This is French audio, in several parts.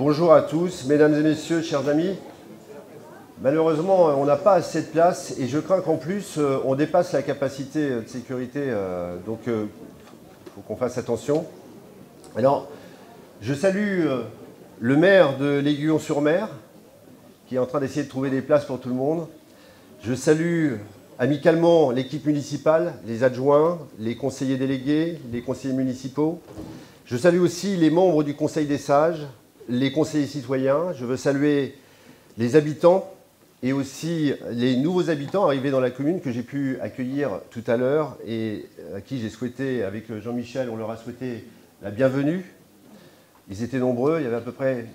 Bonjour à tous, mesdames et messieurs, chers amis. Malheureusement, on n'a pas assez de place et je crains qu'en plus, on dépasse la capacité de sécurité. Donc, il faut qu'on fasse attention. Alors, je salue le maire de l'Aiguillon-sur-Mer qui est en train d'essayer de trouver des places pour tout le monde. Je salue amicalement l'équipe municipale, les adjoints, les conseillers délégués, les conseillers municipaux. Je salue aussi les membres du Conseil des sages, les conseillers citoyens. Je veux saluer les habitants et aussi les nouveaux habitants arrivés dans la commune que j'ai pu accueillir tout à l'heure et à qui j'ai souhaité, avec Jean-Michel, on leur a souhaité la bienvenue. Ils étaient nombreux, il y avait à peu près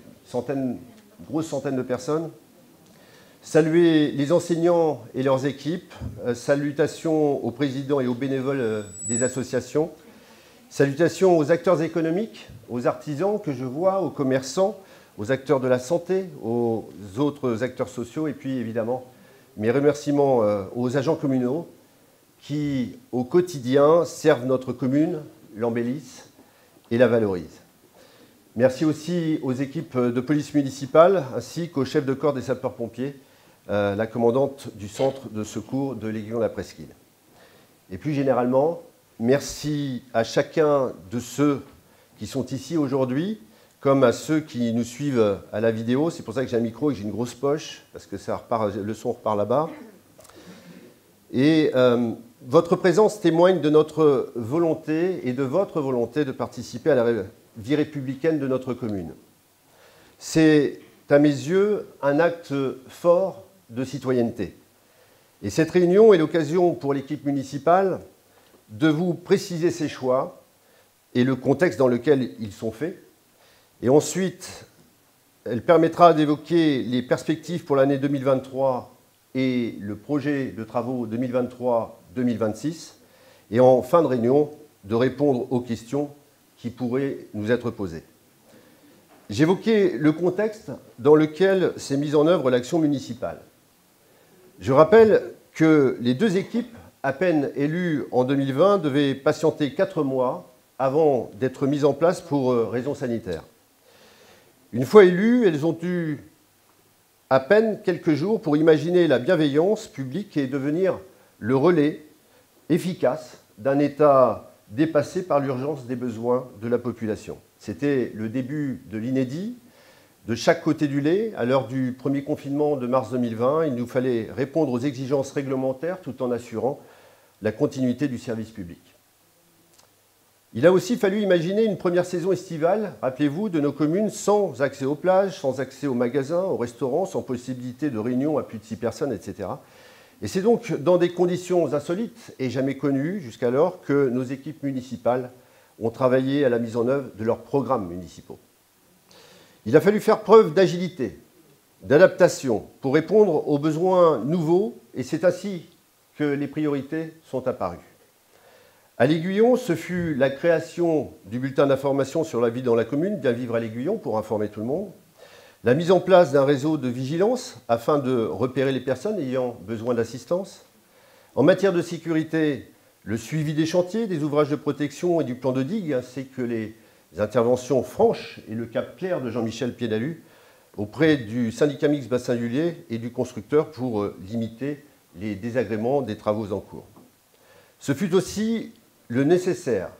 une grosse centaine de personnes. Saluer les enseignants et leurs équipes. Salutations aux présidents et aux bénévoles des associations. Salutations aux acteurs économiques, aux artisans que je vois, aux commerçants, aux acteurs de la santé, aux autres acteurs sociaux et puis évidemment mes remerciements aux agents communaux qui au quotidien servent notre commune, l'embellissent et la valorisent. Merci aussi aux équipes de police municipale ainsi qu'au chef de corps des sapeurs-pompiers, la commandante du centre de secours de l'Aiguillon-la-Presqu'île. Et plus généralement, merci à chacun de ceux qui sont ici aujourd'hui, comme à ceux qui nous suivent à la vidéo. C'est pour ça que j'ai un micro et que j'ai une grosse poche, parce que ça repart, le son repart là-bas. Et votre présence témoigne de notre volonté et de votre volonté de participer à la vie républicaine de notre commune. C'est, à mes yeux, un acte fort de citoyenneté. Et cette réunion est l'occasion pour l'équipe municipale de vous préciser ses choix et le contexte dans lequel ils sont faits. Et ensuite, elle permettra d'évoquer les perspectives pour l'année 2023 et le projet de travaux 2023-2026. Et en fin de réunion, de répondre aux questions qui pourraient nous être posées. J'évoquais le contexte dans lequel s'est mise en œuvre l'action municipale. Je rappelle que les deux équipes, à peine élues en 2020, devaient patienter 4 mois avant d'être mises en place pour raisons sanitaires. Une fois élues, elles ont eu à peine quelques jours pour imaginer la bienveillance publique et devenir le relais efficace d'un État dépassé par l'urgence des besoins de la population. C'était le début de l'inédit. De chaque côté du lait, à l'heure du premier confinement de mars 2020, il nous fallait répondre aux exigences réglementaires tout en assurant la continuité du service public. Il a aussi fallu imaginer une première saison estivale, rappelez-vous, de nos communes sans accès aux plages, sans accès aux magasins, aux restaurants, sans possibilité de réunion à plus de 6 personnes, etc. Et c'est donc dans des conditions insolites et jamais connues jusqu'alors que nos équipes municipales ont travaillé à la mise en œuvre de leurs programmes municipaux. Il a fallu faire preuve d'agilité, d'adaptation pour répondre aux besoins nouveaux et c'est ainsi que les priorités sont apparues. À l'Aiguillon, ce fut la création du bulletin d'information sur la vie dans la commune, Bien vivre à l'Aiguillon, pour informer tout le monde, la mise en place d'un réseau de vigilance afin de repérer les personnes ayant besoin d'assistance. En matière de sécurité, le suivi des chantiers, des ouvrages de protection et du plan de digue, ainsi que les interventions franches et le cap clair de Jean-Michel Piédalu auprès du syndicat mixte Bassin du Lier et du constructeur pour limiter les désagréments des travaux en cours. Ce fut aussi le nécessaire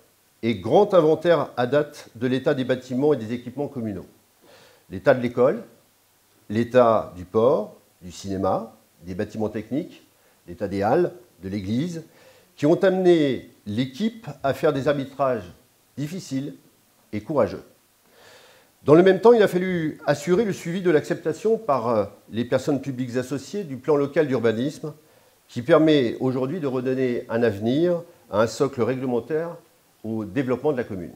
et grand inventaire à date de l'état des bâtiments et des équipements communaux. L'état de l'école, l'état du port, du cinéma, des bâtiments techniques, l'état des halles, de l'église, qui ont amené l'équipe à faire des arbitrages difficiles et courageux. Dans le même temps, il a fallu assurer le suivi de l'acceptation par les personnes publiques associées du plan local d'urbanisme qui permet aujourd'hui de redonner un avenir à un socle réglementaire au développement de la commune.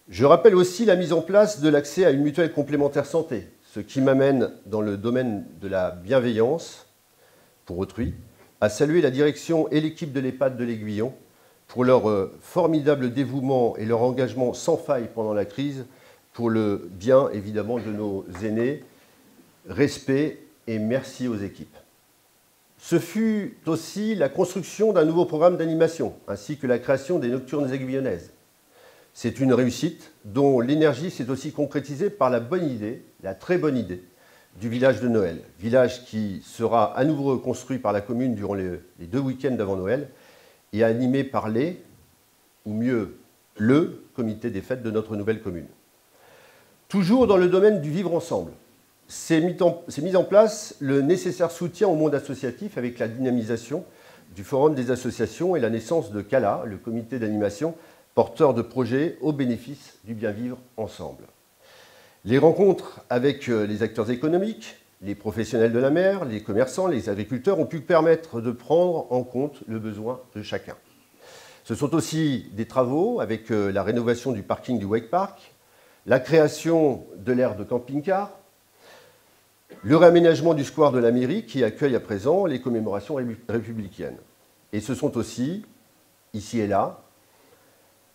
Je rappelle aussi la mise en place de l'accès à une mutuelle complémentaire santé, ce qui m'amène dans le domaine de la bienveillance pour autrui, à saluer la direction et l'équipe de l'EHPAD de l'Aiguillon pour leur formidable dévouement et leur engagement sans faille pendant la crise pour le bien, évidemment, de nos aînés. Respect et merci aux équipes. Ce fut aussi la construction d'un nouveau programme d'animation, ainsi que la création des Nocturnes aiguillonnaises. C'est une réussite dont l'énergie s'est aussi concrétisée par la bonne idée, la très bonne idée, du village de Noël. Village qui sera à nouveau reconstruit par la commune durant les 2 week-ends d'avant Noël et animé par ou mieux, le comité des fêtes de notre nouvelle commune. Toujours dans le domaine du vivre ensemble, s'est mis en place le nécessaire soutien au monde associatif avec la dynamisation du Forum des associations et la naissance de CALA, le comité d'animation porteur de projets au bénéfice du bien vivre ensemble. Les rencontres avec les acteurs économiques, les professionnels de la mer, les commerçants, les agriculteurs ont pu permettre de prendre en compte le besoin de chacun. Ce sont aussi des travaux avec la rénovation du parking du Wake Park, la création de l'aire de camping-car, le réaménagement du square de la mairie qui accueille à présent les commémorations républicaines. Et ce sont aussi, ici et là,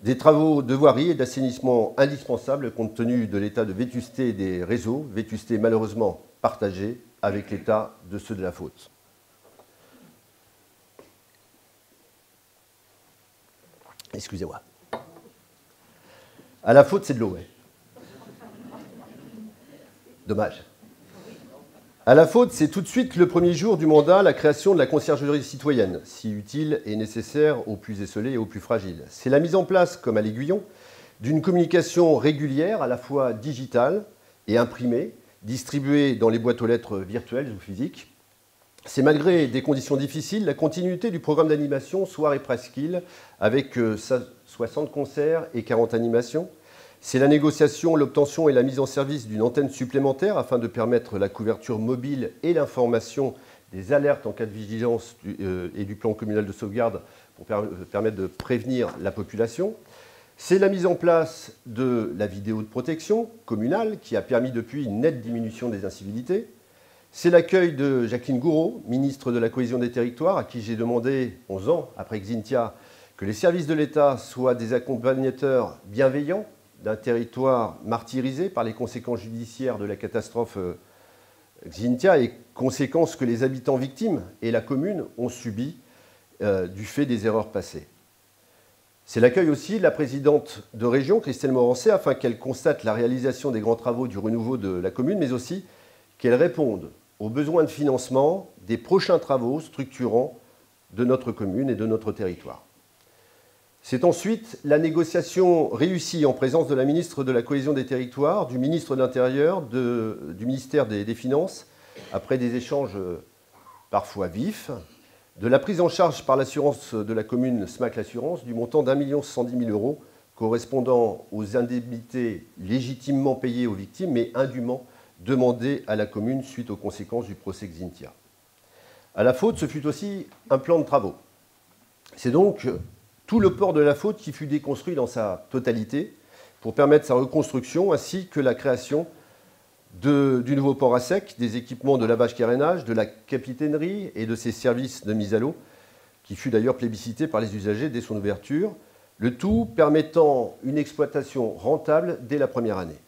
des travaux de voirie et d'assainissement indispensables compte tenu de l'état de vétusté des réseaux, vétusté malheureusement partagée avec l'état de ceux de la faute. Excusez-moi. À la faute, c'est de l'eau, ouais. Dommage. À la faute, c'est tout de suite le premier jour du mandat, la création de la conciergerie citoyenne, si utile et nécessaire aux plus esseulés et aux plus fragiles. C'est la mise en place, comme à l'Aiguillon, d'une communication régulière, à la fois digitale et imprimée, distribuée dans les boîtes aux lettres virtuelles ou physiques. C'est malgré des conditions difficiles la continuité du programme d'animation Soirée Presqu'île, avec 60 concerts et 40 animations. C'est la négociation, l'obtention et la mise en service d'une antenne supplémentaire afin de permettre la couverture mobile et l'information des alertes en cas de vigilance et du plan communal de sauvegarde pour permettre de prévenir la population. C'est la mise en place de la vidéo de protection communale qui a permis depuis une nette diminution des incivilités. C'est l'accueil de Jacqueline Gouraud, ministre de la Cohésion des Territoires, à qui j'ai demandé, 11 ans après Xynthia, que les services de l'État soient des accompagnateurs bienveillants d'un territoire martyrisé par les conséquences judiciaires de la catastrophe Xynthia et conséquences que les habitants victimes et la commune ont subies du fait des erreurs passées. C'est l'accueil aussi de la présidente de région, Christelle Morancet, afin qu'elle constate la réalisation des grands travaux du renouveau de la commune, mais aussi qu'elle réponde aux besoins de financement des prochains travaux structurants de notre commune et de notre territoire. C'est ensuite la négociation réussie en présence de la ministre de la Cohésion des Territoires, du ministre de l'Intérieur, du ministère des Finances, après des échanges parfois vifs, de la prise en charge par l'assurance de la commune SMAC l'assurance du montant d'1 110 000 € correspondant aux indemnités légitimement payées aux victimes mais indûment demandées à la commune suite aux conséquences du procès Xynthia. À la faute, ce fut aussi un plan de travaux. C'est donc tout le port de la faute qui fut déconstruit dans sa totalité pour permettre sa reconstruction, ainsi que la création du nouveau port à sec, des équipements de lavage-carénage, de la capitainerie et de ses services de mise à l'eau, qui fut d'ailleurs plébiscité par les usagers dès son ouverture, le tout permettant une exploitation rentable dès la première année.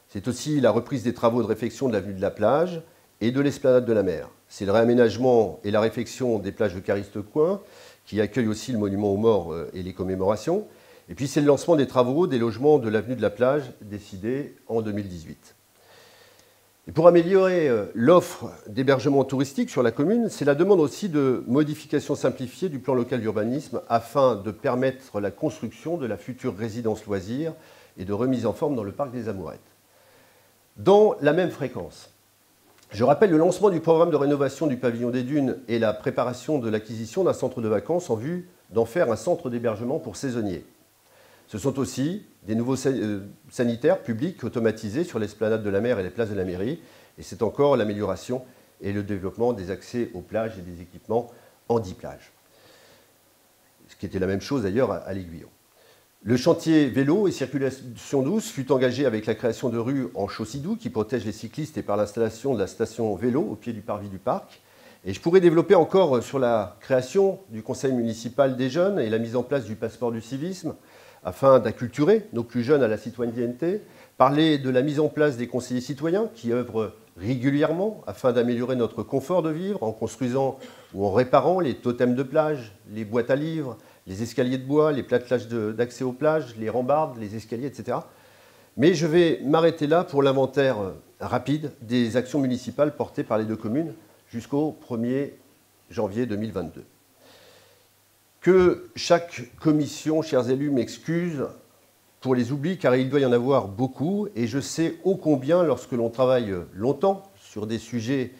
C'est aussi la reprise des travaux de réfection de l'avenue de la Plage et de l'esplanade de la mer. C'est le réaménagement et la réfection des plages de Caristes-Coin, qui accueille aussi le monument aux morts et les commémorations. Et puis c'est le lancement des travaux des logements de l'avenue de la Plage, décidé en 2018. Et pour améliorer l'offre d'hébergement touristique sur la commune, c'est la demande aussi de modification simplifiée du plan local d'urbanisme afin de permettre la construction de la future résidence loisirs et de remise en forme dans le parc des Amourettes. Dans la même fréquence, je rappelle le lancement du programme de rénovation du pavillon des Dunes et la préparation de l'acquisition d'un centre de vacances en vue d'en faire un centre d'hébergement pour saisonniers. Ce sont aussi des nouveaux sanitaires publics automatisés sur l'esplanade de la mer et les places de la mairie. Et c'est encore l'amélioration et le développement des accès aux plages et des équipements handi-plage. Ce qui était la même chose d'ailleurs à l'Aiguillon. Le chantier vélo et circulation douce fut engagé avec la création de rues en chaussée-doux qui protègent les cyclistes et par l'installation de la station vélo au pied du parvis du parc. Et je pourrais développer encore sur la création du conseil municipal des jeunes et la mise en place du passeport du civisme afin d'acculturer nos plus jeunes à la citoyenneté, parler de la mise en place des conseillers citoyens qui œuvrent régulièrement afin d'améliorer notre confort de vivre en construisant ou en réparant les totems de plage, les boîtes à livres, les escaliers de bois, les plâtrages d'accès aux plages, les rambardes, les escaliers, etc. Mais je vais m'arrêter là pour l'inventaire rapide des actions municipales portées par les deux communes jusqu'au 1er janvier 2022. Que chaque commission, chers élus, m'excuse pour les oublis, car il doit y en avoir beaucoup, et je sais ô combien, lorsque l'on travaille longtemps sur des sujets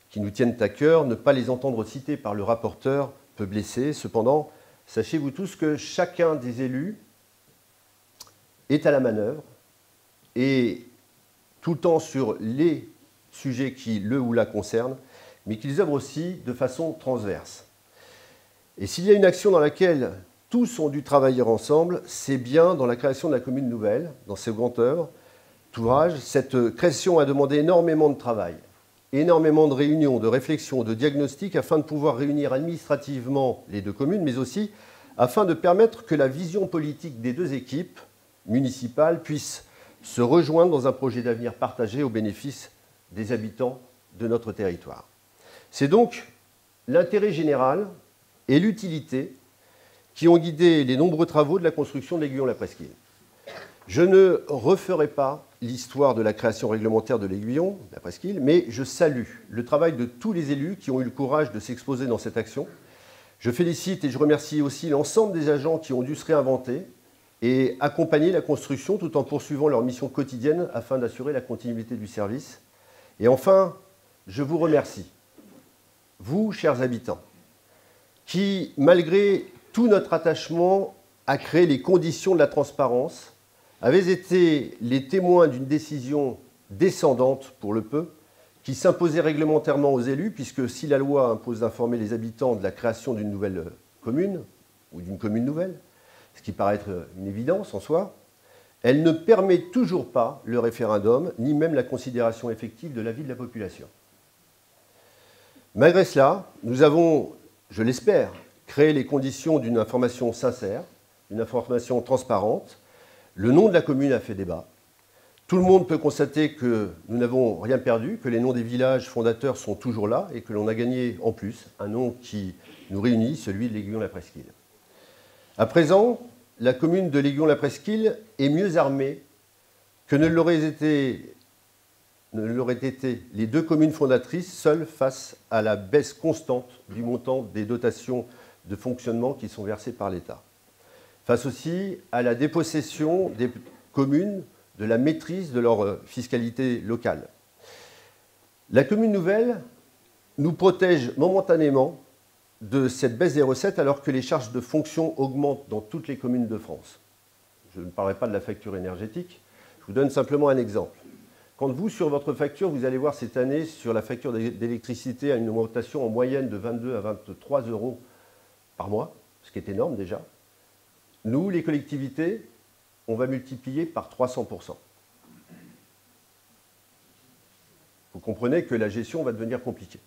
qui nous tiennent à cœur, ne pas les entendre cités par le rapporteur peut blesser. Cependant, sachez-vous tous que chacun des élus est à la manœuvre, et tout le temps sur les sujets qui le ou la concernent, mais qu'ils œuvrent aussi de façon transverse. Et s'il y a une action dans laquelle tous ont dû travailler ensemble, c'est bien dans la création de la commune nouvelle, dans ce grand œuvre d'ouvrage. Cette création a demandé énormément de travail, énormément de réunions, de réflexions, de diagnostics, afin de pouvoir réunir administrativement les deux communes, mais aussi afin de permettre que la vision politique des deux équipes municipales puisse se rejoindre dans un projet d'avenir partagé au bénéfice des habitants de notre territoire. C'est donc l'intérêt général et l'utilité qui ont guidé les nombreux travaux de la construction de l'Aiguillon-la-Presqu'île. Je ne referai pas l'histoire de la création réglementaire de l'Aiguillon-la-Presqu'île, mais je salue le travail de tous les élus qui ont eu le courage de s'exposer dans cette action. Je félicite et je remercie aussi l'ensemble des agents qui ont dû se réinventer et accompagner la construction tout en poursuivant leur mission quotidienne afin d'assurer la continuité du service. Et enfin, je vous remercie, vous, chers habitants, qui, malgré tout notre attachement à créer les conditions de la transparence, avez été les témoins d'une décision descendante, pour le peu, qui s'imposait réglementairement aux élus, puisque si la loi impose d'informer les habitants de la création d'une nouvelle commune, ou d'une commune nouvelle, ce qui paraît être une évidence en soi, elle ne permet toujours pas le référendum, ni même la considération effective de l'avis de la population. Malgré cela, nous avons, je l'espère, créé les conditions d'une information sincère, d'une information transparente. Le nom de la commune a fait débat. Tout le monde peut constater que nous n'avons rien perdu, que les noms des villages fondateurs sont toujours là et que l'on a gagné en plus un nom qui nous réunit, celui de l'Aiguillon-la-Presqu'île. À présent, la commune de l'Aiguillon-la-Presqu'île est mieux armée que ne l'auraient été les deux communes fondatrices seules face à la baisse constante du montant des dotations de fonctionnement qui sont versées par l'État. Face aussi à la dépossession des communes de la maîtrise de leur fiscalité locale. La commune nouvelle nous protège momentanément de cette baisse des recettes alors que les charges de fonction augmentent dans toutes les communes de France. Je ne parlerai pas de la facture énergétique, je vous donne simplement un exemple. Quand vous, sur votre facture, vous allez voir cette année sur la facture d'électricité à une augmentation en moyenne de 22 à 23 euros par mois, ce qui est énorme déjà, nous, les collectivités, on va multiplier par 300%. Vous comprenez que la gestion va devenir compliquée.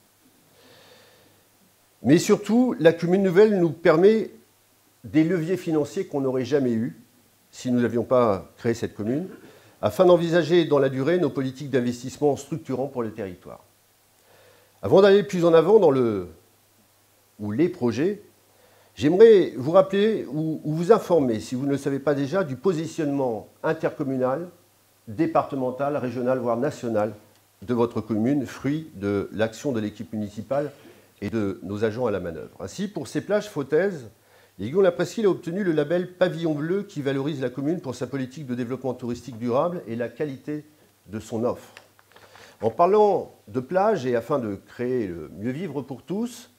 Mais surtout, la commune nouvelle nous permet des leviers financiers qu'on n'aurait jamais eus si nous n'avions pas créé cette commune, afin d'envisager dans la durée nos politiques d'investissement structurants pour le territoire. Avant d'aller plus en avant dans les projets, j'aimerais vous rappeler ou vous informer, si vous ne le savez pas déjà, du positionnement intercommunal, départemental, régional, voire national de votre commune, fruit de l'action de l'équipe municipale et de nos agents à la manœuvre. Ainsi, pour ces plages fautaises, l'Aiguillon-la-Presqu'île a obtenu le label Pavillon Bleu qui valorise la commune pour sa politique de développement touristique durable et la qualité de son offre. En parlant de plages et afin de créer le mieux vivre pour tous,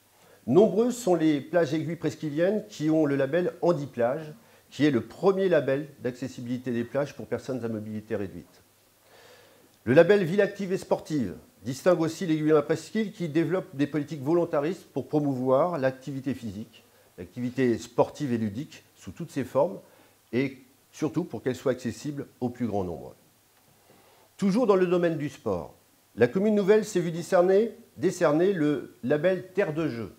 nombreuses sont les plages aiguilles presqu'îliennes qui ont le label Handiplage, qui est le premier label d'accessibilité des plages pour personnes à mobilité réduite. Le label Ville active et sportive distingue aussi l'Aiguillon-la-Presqu'île qui développe des politiques volontaristes pour promouvoir l'activité physique, l'activité sportive et ludique sous toutes ses formes et surtout pour qu'elle soit accessible au plus grand nombre. Toujours dans le domaine du sport, la commune nouvelle s'est vue décerner le label Terre de Jeux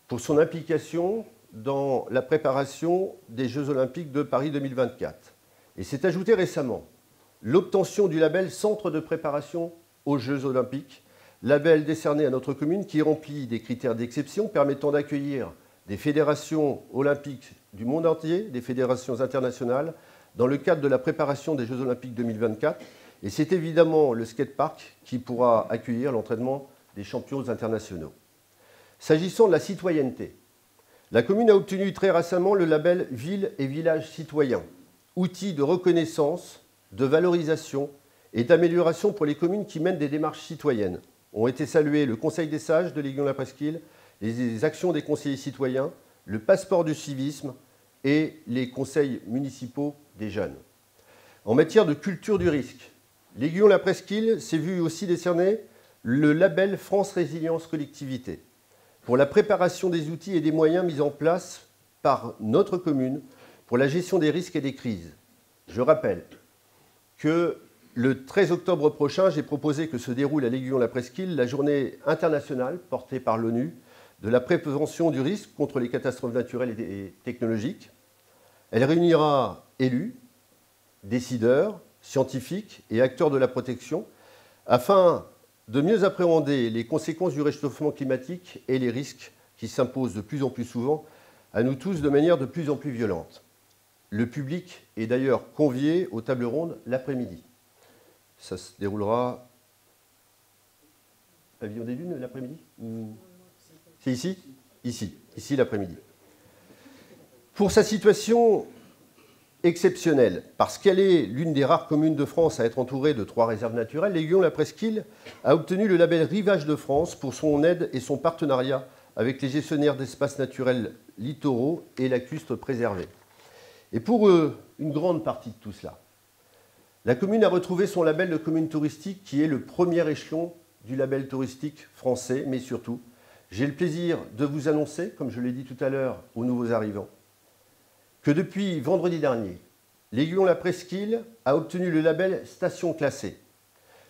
pour son implication dans la préparation des Jeux Olympiques de Paris 2024. Et s'est ajouté récemment l'obtention du label Centre de préparation aux Jeux Olympiques, label décerné à notre commune qui remplit des critères d'exception permettant d'accueillir des fédérations olympiques du monde entier, des fédérations internationales, dans le cadre de la préparation des Jeux olympiques 2024. Et c'est évidemment le skatepark qui pourra accueillir l'entraînement des champions internationaux. S'agissant de la citoyenneté, la commune a obtenu très récemment le label Ville et Village Citoyen, outil de reconnaissance, de valorisation et d'amélioration pour les communes qui mènent des démarches citoyennes. Ont été salués le Conseil des sages de l'Aiguillon-la-Presqu'île, les actions des conseillers citoyens, le passeport du civisme et les conseils municipaux des jeunes. En matière de culture du risque, l'Aiguillon-la-Presqu'île s'est vu aussi décerner le label France Résilience Collectivité pour la préparation des outils et des moyens mis en place par notre commune pour la gestion des risques et des crises. Je rappelle que le 13 octobre prochain, j'ai proposé que se déroule à l'Aiguillon-la-Presqu'île la journée internationale portée par l'ONU de la prévention du risque contre les catastrophes naturelles et technologiques. Elle réunira élus, décideurs, scientifiques et acteurs de la protection afin de mieux appréhender les conséquences du réchauffement climatique et les risques qui s'imposent de plus en plus souvent à nous tous de manière de plus en plus violente. Le public est d'ailleurs convié aux tables rondes l'après-midi. Ça se déroulera Pavillon des Dunes l'après-midi? C'est ici? Ici l'après-midi. Pour sa situation exceptionnelle, parce qu'elle est l'une des rares communes de France à être entourée de 3 réserves naturelles, l'Aiguillon-la-Presqu'île a obtenu le label Rivage de France pour son aide et son partenariat avec les gestionnaires d'espaces naturels littoraux et lacustres préservés. Et pour une grande partie de tout cela, la commune a retrouvé son label de commune touristique qui est le premier échelon du label touristique français, mais surtout, j'ai le plaisir de vous annoncer, comme je l'ai dit tout à l'heure aux nouveaux arrivants, que depuis vendredi dernier, l'Aiguillon-la-Presqu'île a obtenu le label Station classée,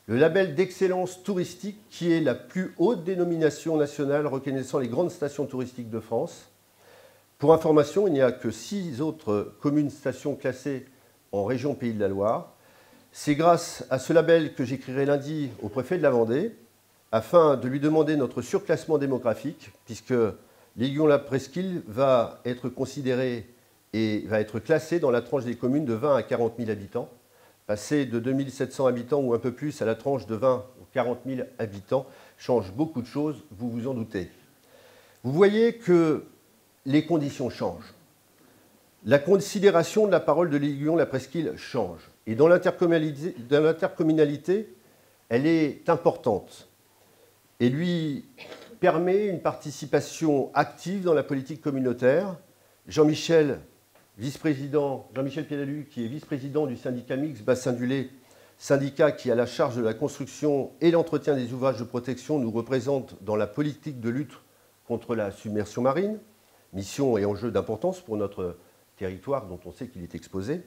le label d'excellence touristique qui est la plus haute dénomination nationale reconnaissant les grandes stations touristiques de France. Pour information, il n'y a que 6 autres communes stations classées en région Pays de la Loire. C'est grâce à ce label que j'écrirai lundi au préfet de la Vendée afin de lui demander notre surclassement démographique, puisque l'Aiguillon-la-Presqu'île va être considérée et va être classée dans la tranche des communes de 20 à 40 000 habitants, passer de 2 700 habitants ou un peu plus à la tranche de 20 ou 40 000 habitants change beaucoup de choses, vous vous en doutez. Vous voyez que les conditions changent. La considération de la parole de l'Aiguillon-la-Presqu'île change. Et dans l'intercommunalité, elle est importante et lui permet une participation active dans la politique communautaire. Jean-Michel Piédalu, qui est vice-président du syndicat mixte Bassin du Lay, syndicat qui a la charge de la construction et l'entretien des ouvrages de protection, nous représente dans la politique de lutte contre la submersion marine, mission et enjeu d'importance pour notre territoire dont on sait qu'il est exposé.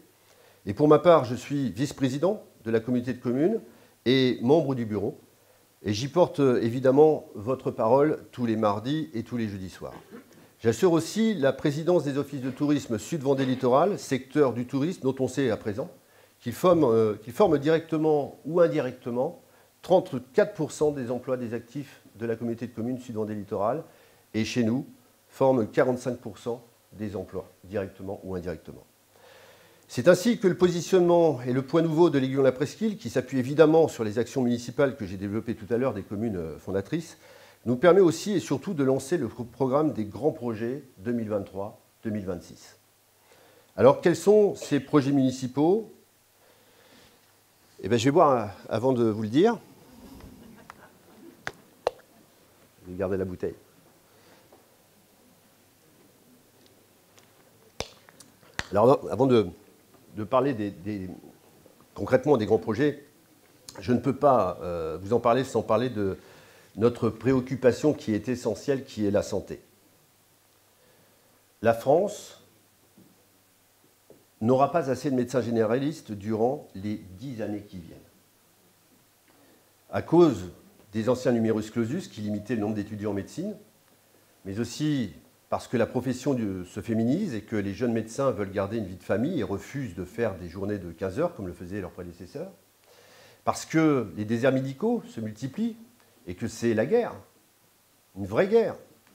Et pour ma part, je suis vice-président de la communauté de communes et membre du bureau. Et j'y porte évidemment votre parole tous les mardis et tous les jeudis soirs. J'assure aussi la présidence des offices de tourisme Sud-Vendée Littoral, secteur du tourisme dont on sait à présent qu'il forme directement ou indirectement 34% des emplois des actifs de la communauté de communes Sud-Vendée Littoral et chez nous forme 45% des emplois, directement ou indirectement. C'est ainsi que le positionnement et le point nouveau de l'Aiguillon-la-Presqu'île, qui s'appuie évidemment sur les actions municipales que j'ai développées tout à l'heure des communes fondatrices, nous permet aussi et surtout de lancer le programme des grands projets 2023-2026. Alors, quels sont ces projets municipaux? Eh bien, je vais boire avant de vous le dire. Je vais garder la bouteille. Alors, avant de parler concrètement des grands projets, je ne peux pas vous en parler sans parler de notre préoccupation qui est essentielle, qui est la santé. La France n'aura pas assez de médecins généralistes durant les 10 années qui viennent. À cause des anciens numerus clausus qui limitaient le nombre d'étudiants en médecine, mais aussi parce que la profession se féminise et que les jeunes médecins veulent garder une vie de famille et refusent de faire des journées de 15 heures comme le faisaient leurs prédécesseurs, parce que les déserts médicaux se multiplient et que c'est la guerre, une vraie guerre,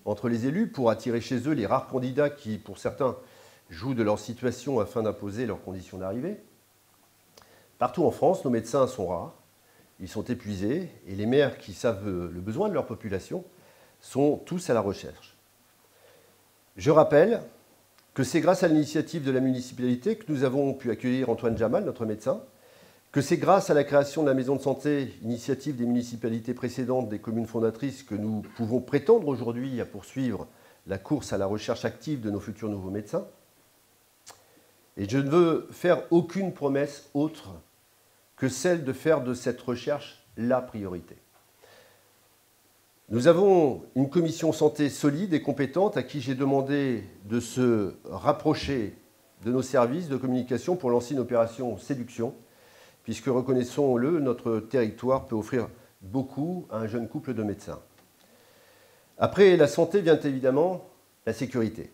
entre les élus pour attirer chez eux les rares candidats qui, pour certains, jouent de leur situation afin d'imposer leurs conditions d'arrivée. Partout en France, nos médecins sont rares, ils sont épuisés, et les maires qui savent le besoin de leur population sont tous à la recherche. Je rappelle que c'est grâce à l'initiative de la municipalité que nous avons pu accueillir Antoine Jamal, notre médecin, que c'est grâce à la création de la maison de santé, initiative des municipalités précédentes, des communes fondatrices, que nous pouvons prétendre aujourd'hui à poursuivre la course à la recherche active de nos futurs nouveaux médecins. Et je ne veux faire aucune promesse autre que celle de faire de cette recherche la priorité. Nous avons une commission santé solide et compétente à qui j'ai demandé de se rapprocher de nos services de communication pour lancer une opération séduction, puisque, reconnaissons-le, notre territoire peut offrir beaucoup à un jeune couple de médecins. Après la santé vient évidemment la sécurité.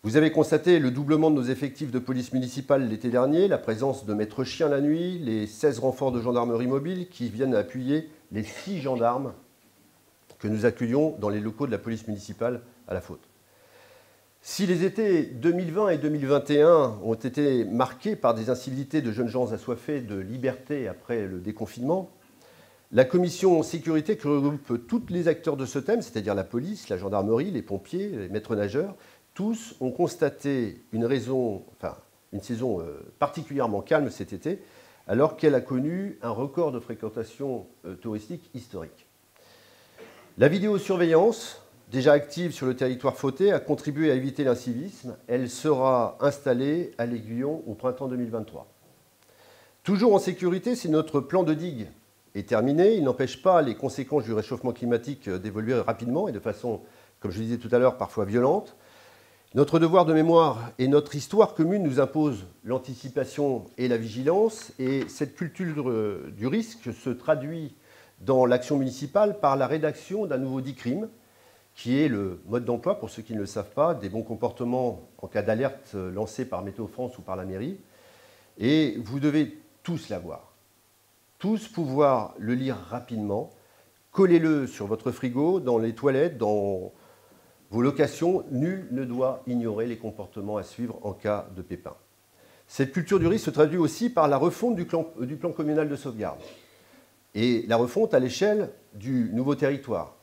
Vous avez constaté le doublement de nos effectifs de police municipale l'été dernier, la présence de maîtres chiens la nuit, les 16 renforts de gendarmerie mobile qui viennent appuyer les 6 gendarmes que nous accueillons dans les locaux de la police municipale à La Faute. Si les étés 2020 et 2021 ont été marqués par des incivilités de jeunes gens assoiffés de liberté après le déconfinement, la commission sécurité qui regroupe tous les acteurs de ce thème, c'est-à-dire la police, la gendarmerie, les pompiers, les maîtres nageurs, tous ont constaté une saison particulièrement calme cet été, alors qu'elle a connu un record de fréquentation touristique historique. La vidéosurveillance, déjà active sur le territoire fautais, a contribué à éviter l'incivisme. Elle sera installée à l'Aiguillon au printemps 2023. Toujours en sécurité, si notre plan de digue est terminé, il n'empêche pas les conséquences du réchauffement climatique d'évoluer rapidement et de façon, comme je le disais tout à l'heure, parfois violente. Notre devoir de mémoire et notre histoire commune nous imposent l'anticipation et la vigilance, et cette culture du risque se traduit dans l'action municipale par la rédaction d'un nouveau DICRIM, qui est le mode d'emploi, pour ceux qui ne le savent pas, des bons comportements en cas d'alerte lancée par Météo France ou par la mairie. Et vous devez tous l'avoir, tous pouvoir le lire rapidement. Collez-le sur votre frigo, dans les toilettes, dans vos locations. Nul ne doit ignorer les comportements à suivre en cas de pépin. Cette culture du risque se traduit aussi par la refonte du plan communal de sauvegarde et la refonte à l'échelle du nouveau territoire.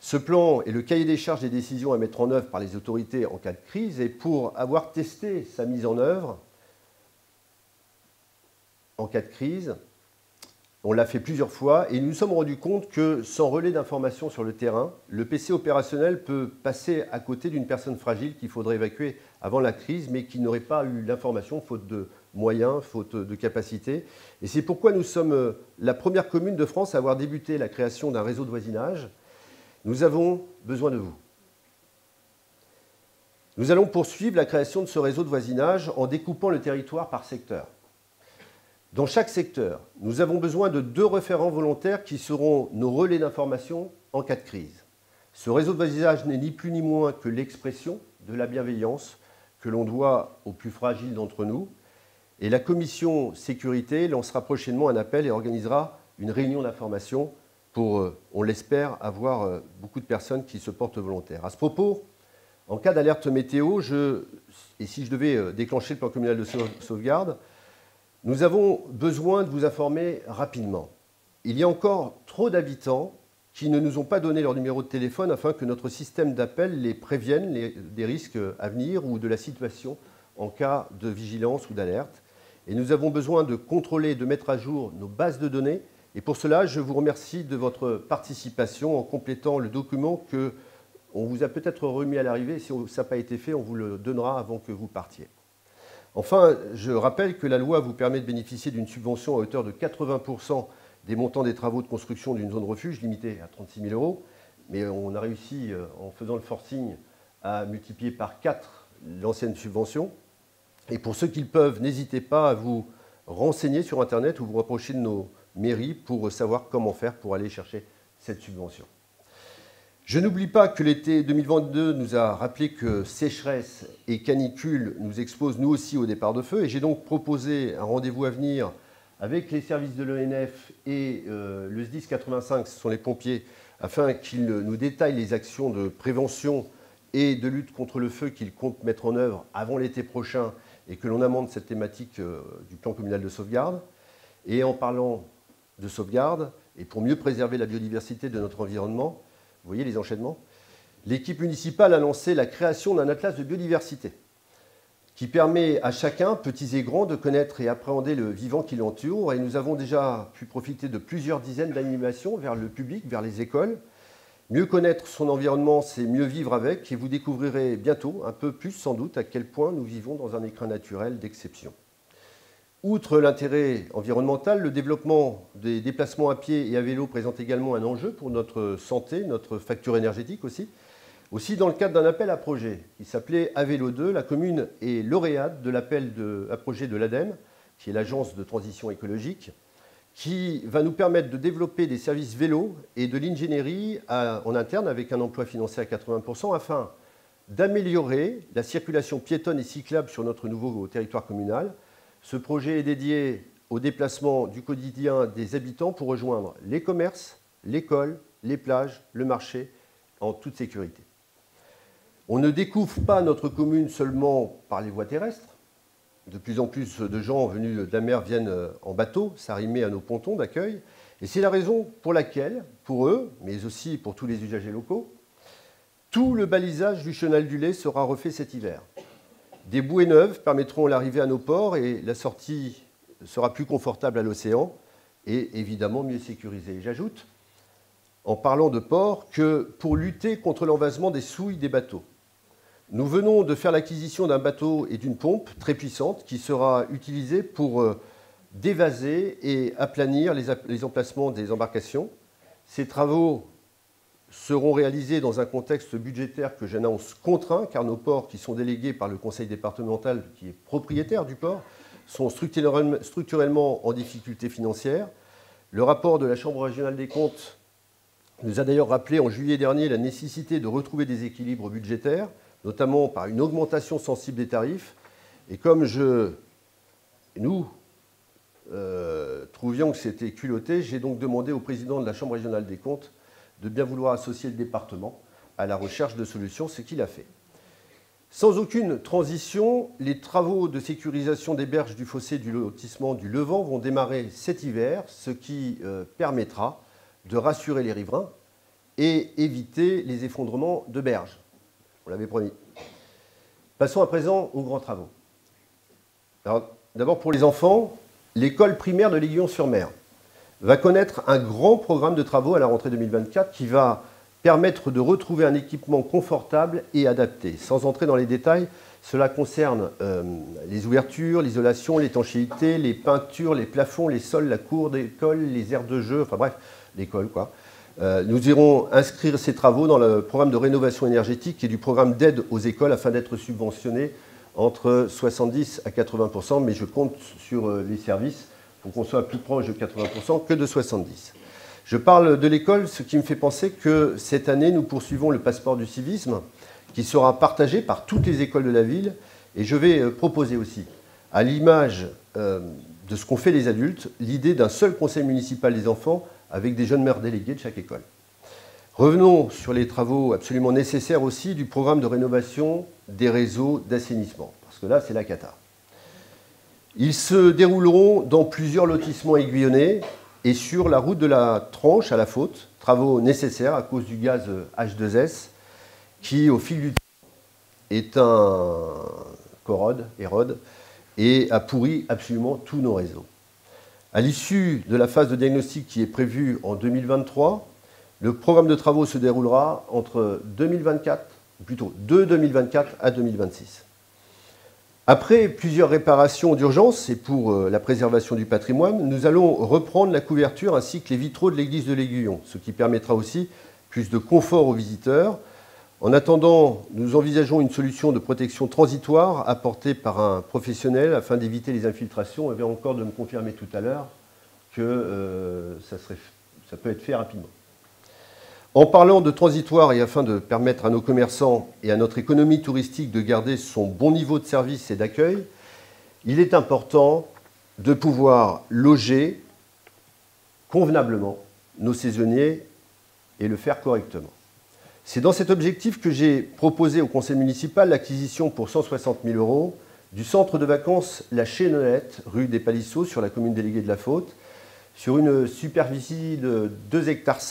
Ce plan est le cahier des charges des décisions à mettre en œuvre par les autorités en cas de crise, et pour avoir testé sa mise en œuvre en cas de crise, on l'a fait plusieurs fois et nous nous sommes rendus compte que sans relais d'information sur le terrain, le PC opérationnel peut passer à côté d'une personne fragile qu'il faudrait évacuer avant la crise, mais qui n'aurait pas eu l'information, faute de moyens, faute de capacité. Et c'est pourquoi nous sommes la première commune de France à avoir débuté la création d'un réseau de voisinage. Nous avons besoin de vous. Nous allons poursuivre la création de ce réseau de voisinage en découpant le territoire par secteur. Dans chaque secteur, nous avons besoin de 2 référents volontaires qui seront nos relais d'information en cas de crise. Ce réseau de voisinage n'est ni plus ni moins que l'expression de la bienveillance que l'on doit aux plus fragiles d'entre nous. Et la commission sécurité lancera prochainement un appel et organisera une réunion d'information pour, on l'espère, avoir beaucoup de personnes qui se portent volontaires. À ce propos, en cas d'alerte météo, et si je devais déclencher le plan communal de sauvegarde, nous avons besoin de vous informer rapidement. Il y a encore trop d'habitants qui ne nous ont pas donné leur numéro de téléphone afin que notre système d'appel les prévienne des risques à venir ou de la situation en cas de vigilance ou d'alerte. Et nous avons besoin de contrôler, de mettre à jour nos bases de données. Et pour cela, je vous remercie de votre participation en complétant le document qu'on vous a peut-être remis à l'arrivée. Si ça n'a pas été fait, on vous le donnera avant que vous partiez. Enfin, je rappelle que la loi vous permet de bénéficier d'une subvention à hauteur de 80% des montants des travaux de construction d'une zone refuge, limitée à 36 000 €. Mais on a réussi, en faisant le forcing, à multiplier par 4 l'ancienne subvention. Et pour ceux qui le peuvent, n'hésitez pas à vous renseigner sur Internet ou vous rapprocher de nos mairies pour savoir comment faire pour aller chercher cette subvention. Je n'oublie pas que l'été 2022 nous a rappelé que sécheresse et canicule nous exposent nous aussi au départ de feu, et j'ai donc proposé un rendez-vous à venir avec les services de l'ONF et le SDIS 85, ce sont les pompiers afin qu'il nous détaille les actions de prévention et de lutte contre le feu qu'il compte mettre en œuvre avant l'été prochain et que l'on amende cette thématique du plan communal de sauvegarde. Et en parlant de sauvegarde, et pour mieux préserver la biodiversité de notre environnement, vous voyez les enchaînements, l'équipe municipale a lancé la création d'un atlas de biodiversité qui permet à chacun, petits et grands, de connaître et appréhender le vivant qui l'entoure. Et nous avons déjà pu profiter de plusieurs dizaines d'animations vers le public, vers les écoles. Mieux connaître son environnement, c'est mieux vivre avec. Et vous découvrirez bientôt, un peu plus sans doute, à quel point nous vivons dans un écrin naturel d'exception. Outre l'intérêt environnemental, le développement des déplacements à pied et à vélo présente également un enjeu pour notre santé, notre facture énergétique aussi. Aussi, dans le cadre d'un appel à projet qui s'appelait À Vélo 2, la commune est lauréate de l'appel à projet de l'ADEME, qui est l'agence de transition écologique, qui va nous permettre de développer des services vélo et de l'ingénierie en interne avec un emploi financé à 80% afin d'améliorer la circulation piétonne et cyclable sur notre nouveau territoire communal. Ce projet est dédié au déplacement du quotidien des habitants pour rejoindre les commerces, l'école, les plages, le marché, en toute sécurité. On ne découvre pas notre commune seulement par les voies terrestres. De plus en plus de gens venus de la mer viennent en bateau, s'arrimer à nos pontons d'accueil. Et c'est la raison pour laquelle, pour eux, mais aussi pour tous les usagers locaux, tout le balisage du chenal du Lay sera refait cet hiver. Des bouées neuves permettront l'arrivée à nos ports et la sortie sera plus confortable à l'océan et évidemment mieux sécurisée. J'ajoute, en parlant de ports, que pour lutter contre l'envasement des souilles des bateaux, nous venons de faire l'acquisition d'un bateau et d'une pompe très puissante qui sera utilisée pour dévaser et aplanir les emplacements des embarcations. Ces travaux seront réalisés dans un contexte budgétaire que j'annonce contraint, car nos ports, qui sont délégués par le conseil départemental, qui est propriétaire du port, sont structurellement en difficulté financière. Le rapport de la Chambre régionale des comptes nous a d'ailleurs rappelé en juillet dernier la nécessité de retrouver des équilibres budgétaires, notamment par une augmentation sensible des tarifs. Et comme nous trouvions que c'était culotté, j'ai donc demandé au président de la Chambre régionale des comptes de bien vouloir associer le département à la recherche de solutions, ce qu'il a fait. Sans aucune transition, les travaux de sécurisation des berges du fossé du lotissement du Levant vont démarrer cet hiver, ce qui permettra de rassurer les riverains et éviter les effondrements de berges. On l'avait promis. Passons à présent aux grands travaux. D'abord pour les enfants, l'école primaire de l'Aiguillon-sur-Mer va connaître un grand programme de travaux à la rentrée 2024 qui va permettre de retrouver un équipement confortable et adapté. Sans entrer dans les détails, cela concerne les ouvertures, l'isolation, l'étanchéité, les peintures, les plafonds, les sols, la cour d'école, les aires de jeu, enfin bref, l'école quoi. Nous irons inscrire ces travaux dans le programme de rénovation énergétique et du programme d'aide aux écoles afin d'être subventionnés entre 70 à 80%, mais je compte sur les services pour qu'on soit plus proche de 80% que de 70%. Je parle de l'école, ce qui me fait penser que cette année, nous poursuivons le passeport du civisme qui sera partagé par toutes les écoles de la ville. Et je vais proposer aussi, à l'image de ce qu'ont fait les adultes, l'idée d'un seul conseil municipal des enfants avec des jeunes maires délégués de chaque école. Revenons sur les travaux absolument nécessaires aussi du programme de rénovation des réseaux d'assainissement, parce que là, c'est la cata. Ils se dérouleront dans plusieurs lotissements aiguillonnés et sur la route de la Tranche à la Faute, travaux nécessaires à cause du gaz H2S qui, au fil du temps, est érode et a pourri absolument tous nos réseaux. À l'issue de la phase de diagnostic qui est prévue en 2023, le programme de travaux se déroulera entre 2024, plutôt de 2024 à 2026. Après plusieurs réparations d'urgence et pour la préservation du patrimoine, nous allons reprendre la couverture ainsi que les vitraux de l'église de l'Aiguillon, ce qui permettra aussi plus de confort aux visiteurs. En attendant, nous envisageons une solution de protection transitoire apportée par un professionnel afin d'éviter les infiltrations. On vient encore de me confirmer tout à l'heure que ça peut être fait rapidement. En parlant de transitoire et afin de permettre à nos commerçants et à notre économie touristique de garder son bon niveau de service et d'accueil, il est important de pouvoir loger convenablement nos saisonniers et le faire correctement. C'est dans cet objectif que j'ai proposé au conseil municipal l'acquisition pour 160 000 € du centre de vacances La Chénolette, rue des Palisseaux, sur la commune déléguée de la Faute, sur une superficie de 2,7 hectares.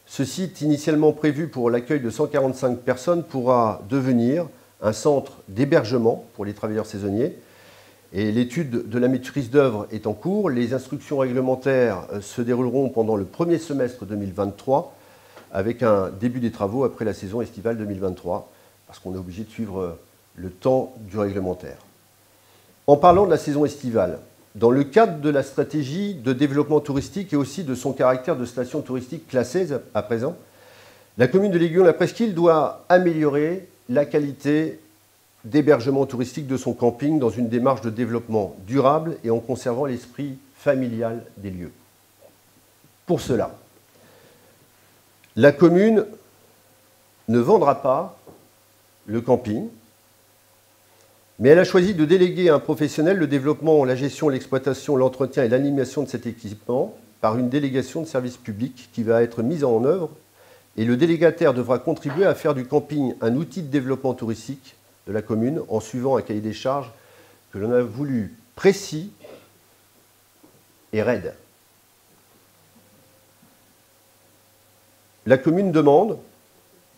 Ce site, initialement prévu pour l'accueil de 145 personnes, pourra devenir un centre d'hébergement pour les travailleurs saisonniers. Et l'étude de la maîtrise d'œuvre est en cours. Les instructions réglementaires se dérouleront pendant le premier semestre 2023, avec un début des travaux après la saison estivale 2023, parce qu'on est obligé de suivre le temps du réglementaire. En parlant de la saison estivale, dans le cadre de la stratégie de développement touristique et aussi de son caractère de station touristique classée à présent, la commune de l'Aiguillon-la Presqu'île doit améliorer la qualité d'hébergement touristique de son camping dans une démarche de développement durable et en conservant l'esprit familial des lieux. Pour cela, la commune ne vendra pas le camping, mais elle a choisi de déléguer à un professionnel le développement, la gestion, l'exploitation, l'entretien et l'animation de cet équipement par une délégation de service public qui va être mise en œuvre, et le délégataire devra contribuer à faire du camping un outil de développement touristique de la commune en suivant un cahier des charges que l'on a voulu précis et raide. La commune demande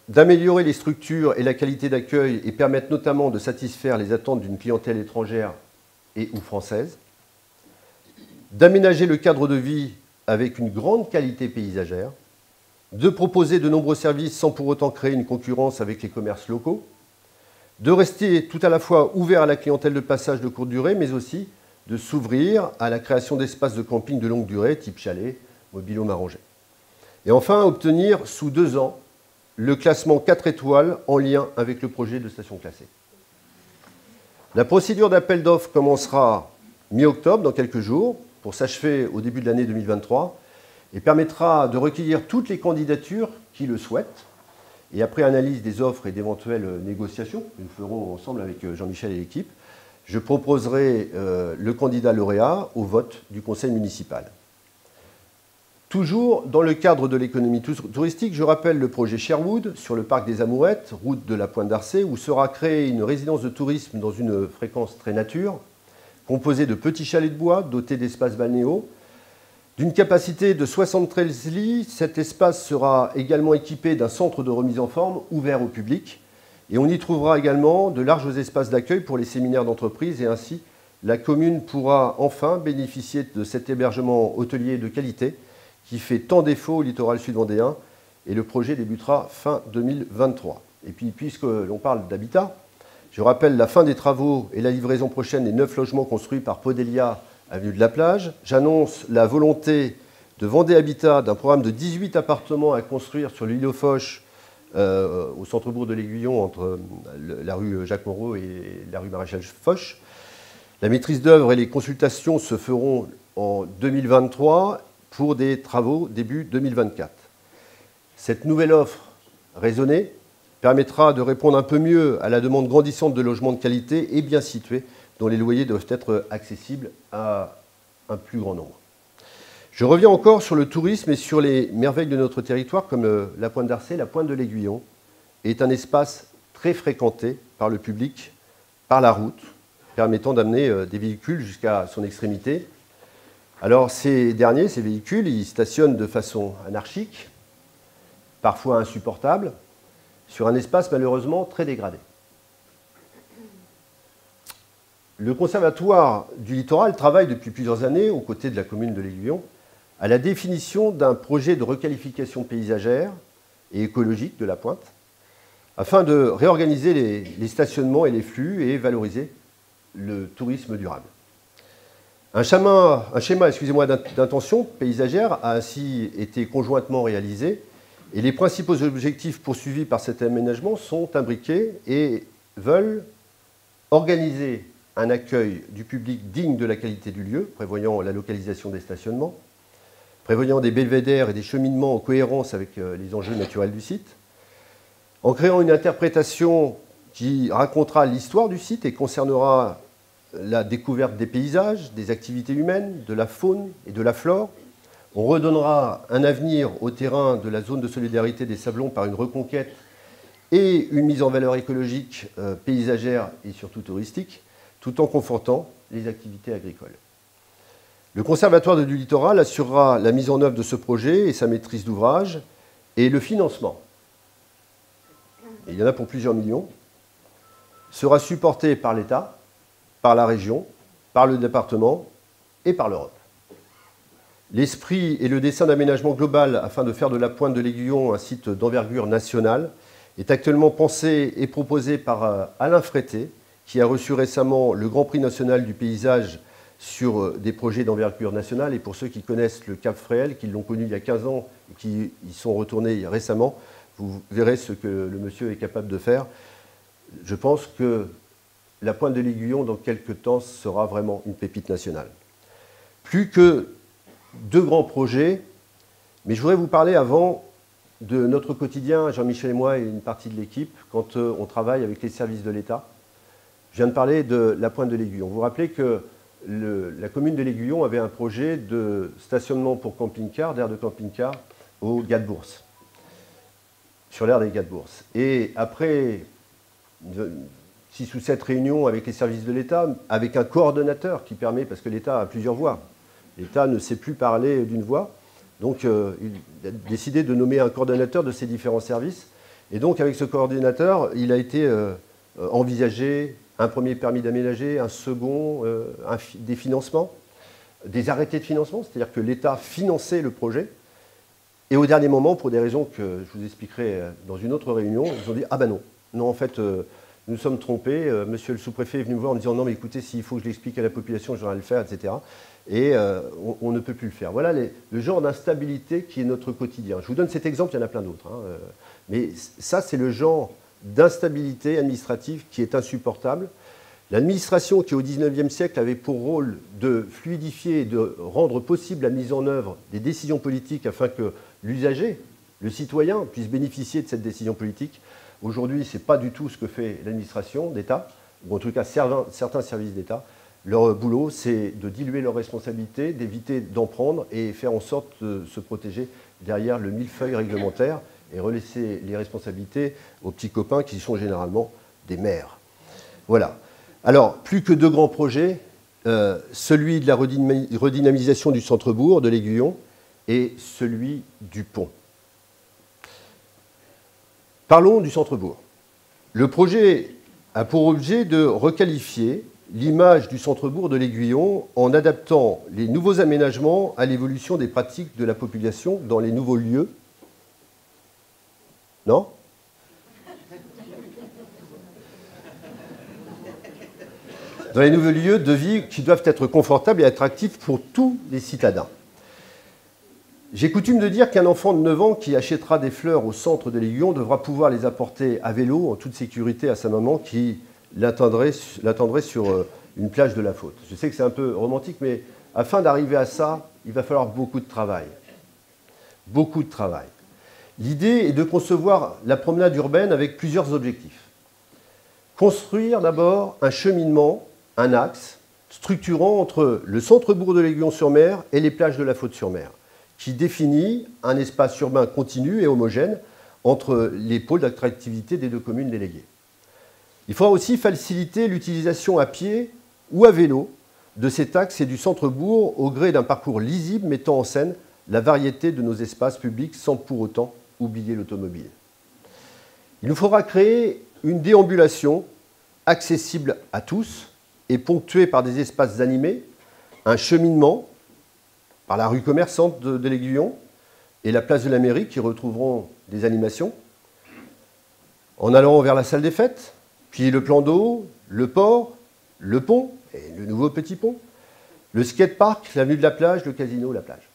d'améliorer les structures et la qualité d'accueil et permettre notamment de satisfaire les attentes d'une clientèle étrangère et ou française, d'aménager le cadre de vie avec une grande qualité paysagère, de proposer de nombreux services sans pour autant créer une concurrence avec les commerces locaux, de rester tout à la fois ouvert à la clientèle de passage de courte durée, mais aussi de s'ouvrir à la création d'espaces de camping de longue durée, type chalet, mobilo-marangé. Et enfin, obtenir sous 2 ans le classement 4 étoiles en lien avec le projet de station classée. La procédure d'appel d'offres commencera mi-octobre, dans quelques jours, pour s'achever au début de l'année 2023, et permettra de recueillir toutes les candidatures qui le souhaitent. Et après analyse des offres et d'éventuelles négociations, que nous ferons ensemble avec Jean-Michel et l'équipe, je proposerai le candidat lauréat au vote du conseil municipal. Toujours dans le cadre de l'économie touristique, je rappelle le projet Sherwood sur le parc des Amourettes, route de la Pointe d'Arcet, où sera créée une résidence de tourisme dans une fréquence très nature, composée de petits chalets de bois dotés d'espaces balnéaux. D'une capacité de 73 lits, cet espace sera également équipé d'un centre de remise en forme ouvert au public. Et on y trouvera également de larges espaces d'accueil pour les séminaires d'entreprise. Et ainsi, la commune pourra enfin bénéficier de cet hébergement hôtelier de qualité qui fait tant défaut au littoral sud-vendéen. Et le projet débutera fin 2023. Et puis, puisque l'on parle d'habitat, je rappelle la fin des travaux et la livraison prochaine des 9 logements construits par Podelia, avenue de la Plage. J'annonce la volonté de Vendée Habitat d'un programme de 18 appartements à construire sur l'île aux Foches, au centre-bourg de l'Aiguillon, entre la rue Jacques Moreau et la rue Maréchal Foch. La maîtrise d'œuvre et les consultations se feront en 2023 pour des travaux début 2024. Cette nouvelle offre raisonnée permettra de répondre un peu mieux à la demande grandissante de logements de qualité et bien situés, dont les loyers doivent être accessibles à un plus grand nombre. Je reviens encore sur le tourisme et sur les merveilles de notre territoire, comme la Pointe d'Arcet. La Pointe de l'Aiguillon est un espace très fréquenté par le public, par la route, permettant d'amener des véhicules jusqu'à son extrémité. Alors ces derniers, ces véhicules, ils stationnent de façon anarchique, parfois insupportable, sur un espace malheureusement très dégradé. Le Conservatoire du littoral travaille depuis plusieurs années, aux côtés de la commune de l'Aiguillon, à la définition d'un projet de requalification paysagère et écologique de la pointe, afin de réorganiser les stationnements et les flux et valoriser le tourisme durable. Un schéma d'intention paysagère a ainsi été conjointement réalisé, et les principaux objectifs poursuivis par cet aménagement sont imbriqués et veulent organiser un accueil du public digne de la qualité du lieu, prévoyant la localisation des stationnements, prévoyant des belvédères et des cheminements en cohérence avec les enjeux naturels du site, en créant une interprétation qui racontera l'histoire du site et concernera la découverte des paysages, des activités humaines, de la faune et de la flore, On redonnera un avenir au terrain de la zone de solidarité des Sablons par une reconquête et une mise en valeur écologique, paysagère et surtout touristique, tout en confortant les activités agricoles. Le Conservatoire du littoral assurera la mise en œuvre de ce projet et sa maîtrise d'ouvrage et le financement, et il y en a pour plusieurs millions, sera supporté par l'État, par la région, par le département et par l'Europe. L'esprit et le dessin d'aménagement global afin de faire de la Pointe de l'Aiguillon un site d'envergure nationale est actuellement pensé et proposé par Alain Frété, qui a reçu récemment le Grand Prix national du paysage sur des projets d'envergure nationale. Et pour ceux qui connaissent le Cap Fréhel, qui l'ont connu il y a 15 ans et qui y sont retournés récemment, vous verrez ce que le monsieur est capable de faire. Je pense que la Pointe de l'Aiguillon, dans quelques temps, sera vraiment une pépite nationale. Plus que 2 grands projets, mais je voudrais vous parler avant de notre quotidien, Jean-Michel et moi et une partie de l'équipe, quand on travaille avec les services de l'État. Je viens de parler de la Pointe de l'Aiguillon. Vous vous rappelez que la commune de l'Aiguillon avait un projet de stationnement pour camping-car, d'aire de camping-car, au Gade Bourse, sur l'aire des Gade Bourse. Et après 6 ou 7 réunions avec les services de l'État, avec un coordonnateur qui permet, parce que l'État a plusieurs voix, l'État ne sait plus parler d'une voix, donc il a décidé de nommer un coordonnateur de ces différents services. Et donc avec ce coordinateur, il a été envisagé un premier permis d'aménager, un second, des financements, des arrêtés de financement, c'est-à-dire que l'État finançait le projet. Et au dernier moment, pour des raisons que je vous expliquerai dans une autre réunion, ils ont dit « Ah ben non, non en fait, nous sommes trompés, monsieur le sous-préfet est venu me voir en me disant « Non mais écoutez, s'il faut que je l'explique à la population, je vais le faire, etc. » Et on ne peut plus le faire. Voilà le genre d'instabilité qui est notre quotidien. Je vous donne cet exemple, il y en a plein d'autres. Hein, mais ça, c'est le genre d'instabilité administrative qui est insupportable. L'administration qui, au XIXe siècle, avait pour rôle de fluidifier et de rendre possible la mise en œuvre des décisions politiques afin que l'usager, le citoyen, puisse bénéficier de cette décision politique. Aujourd'hui, ce n'est pas du tout ce que fait l'administration d'État, ou en tout cas certains services d'État. Leur boulot, c'est de diluer leurs responsabilités, d'éviter d'en prendre et faire en sorte de se protéger derrière le millefeuille réglementaire et relaisser les responsabilités aux petits copains qui sont généralement des maires. Voilà. Alors, plus que 2 grands projets, celui de la redynamisation du centre-bourg de l'Aiguillon et celui du pont. Parlons du centre-bourg. Le projet a pour objet de requalifier l'image du centre-bourg de l'Aiguillon en adaptant les nouveaux aménagements à l'évolution des pratiques de la population dans les nouveaux lieux. Non ? Dans les nouveaux lieux de vie qui doivent être confortables et attractifs pour tous les citadins. J'ai coutume de dire qu'un enfant de 9 ans qui achètera des fleurs au centre de l'Aiguillon devra pouvoir les apporter à vélo en toute sécurité à sa maman qui l'attendrait sur une plage de la Faute. Je sais que c'est un peu romantique, mais afin d'arriver à ça, il va falloir beaucoup de travail. Beaucoup de travail. L'idée est de concevoir la promenade urbaine avec plusieurs objectifs. Construire d'abord un cheminement, un axe, structurant entre le centre-bourg de l'Aiguillon-sur-Mer et les plages de la Faute-sur-Mer, qui définit un espace urbain continu et homogène entre les pôles d'attractivité des 2 communes déléguées. Il faudra aussi faciliter l'utilisation à pied ou à vélo de cet axe et du centre-bourg au gré d'un parcours lisible mettant en scène la variété de nos espaces publics sans pour autant oublier l'automobile. Il nous faudra créer une déambulation accessible à tous et ponctuée par des espaces animés, un cheminement par la rue commerçante de l'Aiguillon et la place de la mairie qui retrouveront des animations, en allant vers la salle des fêtes, puis le plan d'eau, le port, le pont, et le nouveau petit pont, le skatepark, l'avenue de la plage, le casino, la plage.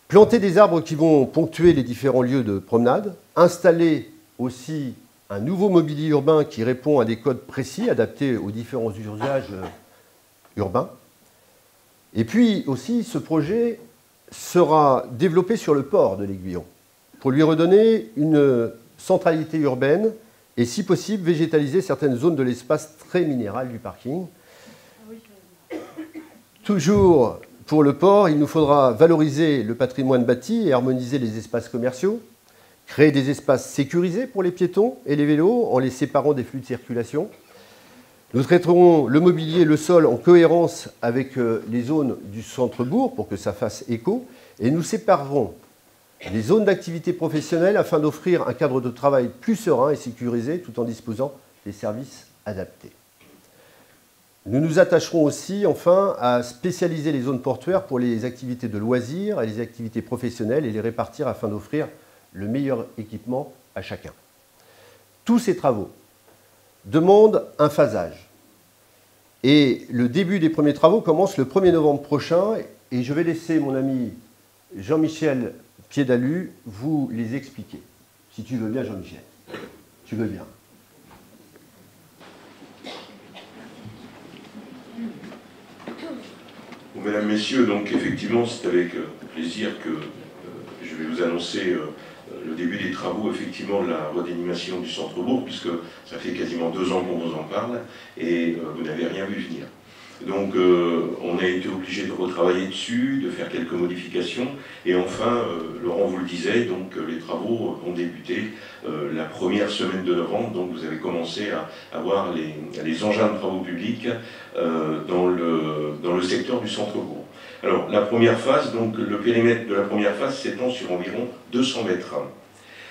Planter des arbres qui vont ponctuer les différents lieux de promenade, installer aussi un nouveau mobilier urbain qui répond à des codes précis adaptés aux différents usages urbains. Et puis aussi, ce projet sera développé sur le port de l'Aiguillon pour lui redonner une centralité urbaine et, si possible, végétaliser certaines zones de l'espace très minéral du parking. Toujours Pour le port, il nous faudra valoriser le patrimoine bâti et harmoniser les espaces commerciaux, créer des espaces sécurisés pour les piétons et les vélos en les séparant des flux de circulation. Nous traiterons le mobilier et le sol en cohérence avec les zones du centre-bourg pour que ça fasse écho. Et nous séparerons les zones d'activité professionnelle afin d'offrir un cadre de travail plus serein et sécurisé tout en disposant des services adaptés. Nous nous attacherons aussi, enfin, à spécialiser les zones portuaires pour les activités de loisirs et les activités professionnelles et les répartir afin d'offrir le meilleur équipement à chacun. Tous ces travaux demandent un phasage. Et le début des premiers travaux commence le 1er novembre prochain et je vais laisser mon ami Jean-Michel Piédalu vous les expliquer. Si tu veux bien, Jean-Michel. Tu veux bien. Bon, mesdames, messieurs, donc effectivement, c'est avec plaisir que je vais vous annoncer le début des travaux, effectivement, de la redénimation du centre-bourg, puisque ça fait quasiment 2 ans qu'on vous en parle, et vous n'avez rien vu venir. Donc, on a été obligé de retravailler dessus, de faire quelques modifications, et enfin, Laurent vous le disait, donc les travaux ont débuté la première semaine de novembre, donc vous avez commencé à voir les engins de travaux publics dans le secteur du centre-bourg. Alors, la première phase, donc le périmètre de la première phase s'étend sur environ 200 mètres.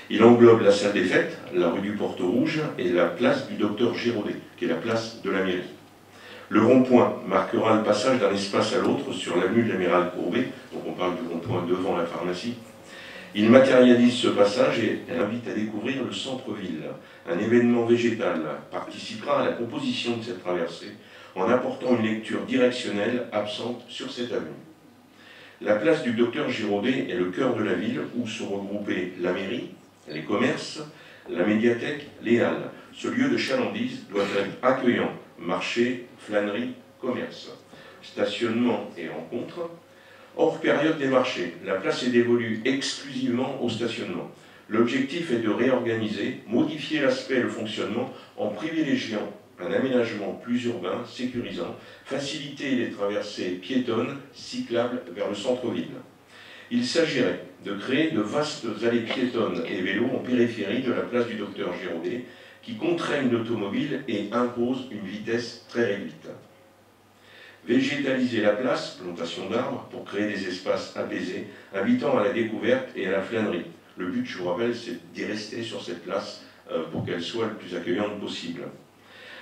Il englobe la salle des fêtes, la rue du Porte-Rouge et la place du Docteur Giraudet, qui est la place de la mairie. Le rond-point marquera le passage d'un espace à l'autre sur l'avenue de l'Amiral Courbet, donc on parle du rond-point devant la pharmacie. Il matérialise ce passage et invite à découvrir le centre-ville. Un événement végétal participera à la composition de cette traversée en apportant une lecture directionnelle absente sur cette avenue. La place du Docteur Giraudet est le cœur de la ville où sont regroupées la mairie, les commerces, la médiathèque, les halles. Ce lieu de chalandise doit être accueillant, marché, flânerie, commerce, stationnement et rencontres. Hors période des marchés, la place est dévolue exclusivement au stationnement. L'objectif est de réorganiser, modifier l'aspect et le fonctionnement en privilégiant un aménagement plus urbain, sécurisant, faciliter les traversées piétonnes, cyclables vers le centre-ville. Il s'agirait de créer de vastes allées piétonnes et vélos en périphérie de la place du Docteur Giraudet qui contraignent l'automobile et imposent une vitesse très réduite. Végétaliser la place, plantation d'arbres, pour créer des espaces apaisés, invitant à la découverte et à la flânerie. Le but, je vous rappelle, c'est d'y rester sur cette place pour qu'elle soit le plus accueillante possible.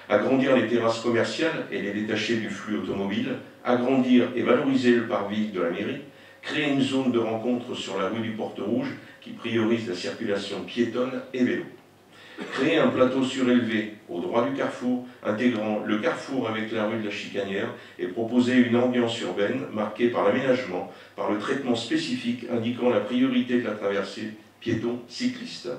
Agrandir les terrasses commerciales et les détacher du flux automobile, agrandir et valoriser le parvis de la mairie, créer une zone de rencontre sur la rue du Porte-Rouge qui priorise la circulation piétonne et vélo. Créer un plateau surélevé au droit du carrefour, intégrant le carrefour avec la rue de la Chicanière et proposer une ambiance urbaine marquée par l'aménagement, par le traitement spécifique indiquant la priorité de la traversée piéton-cycliste.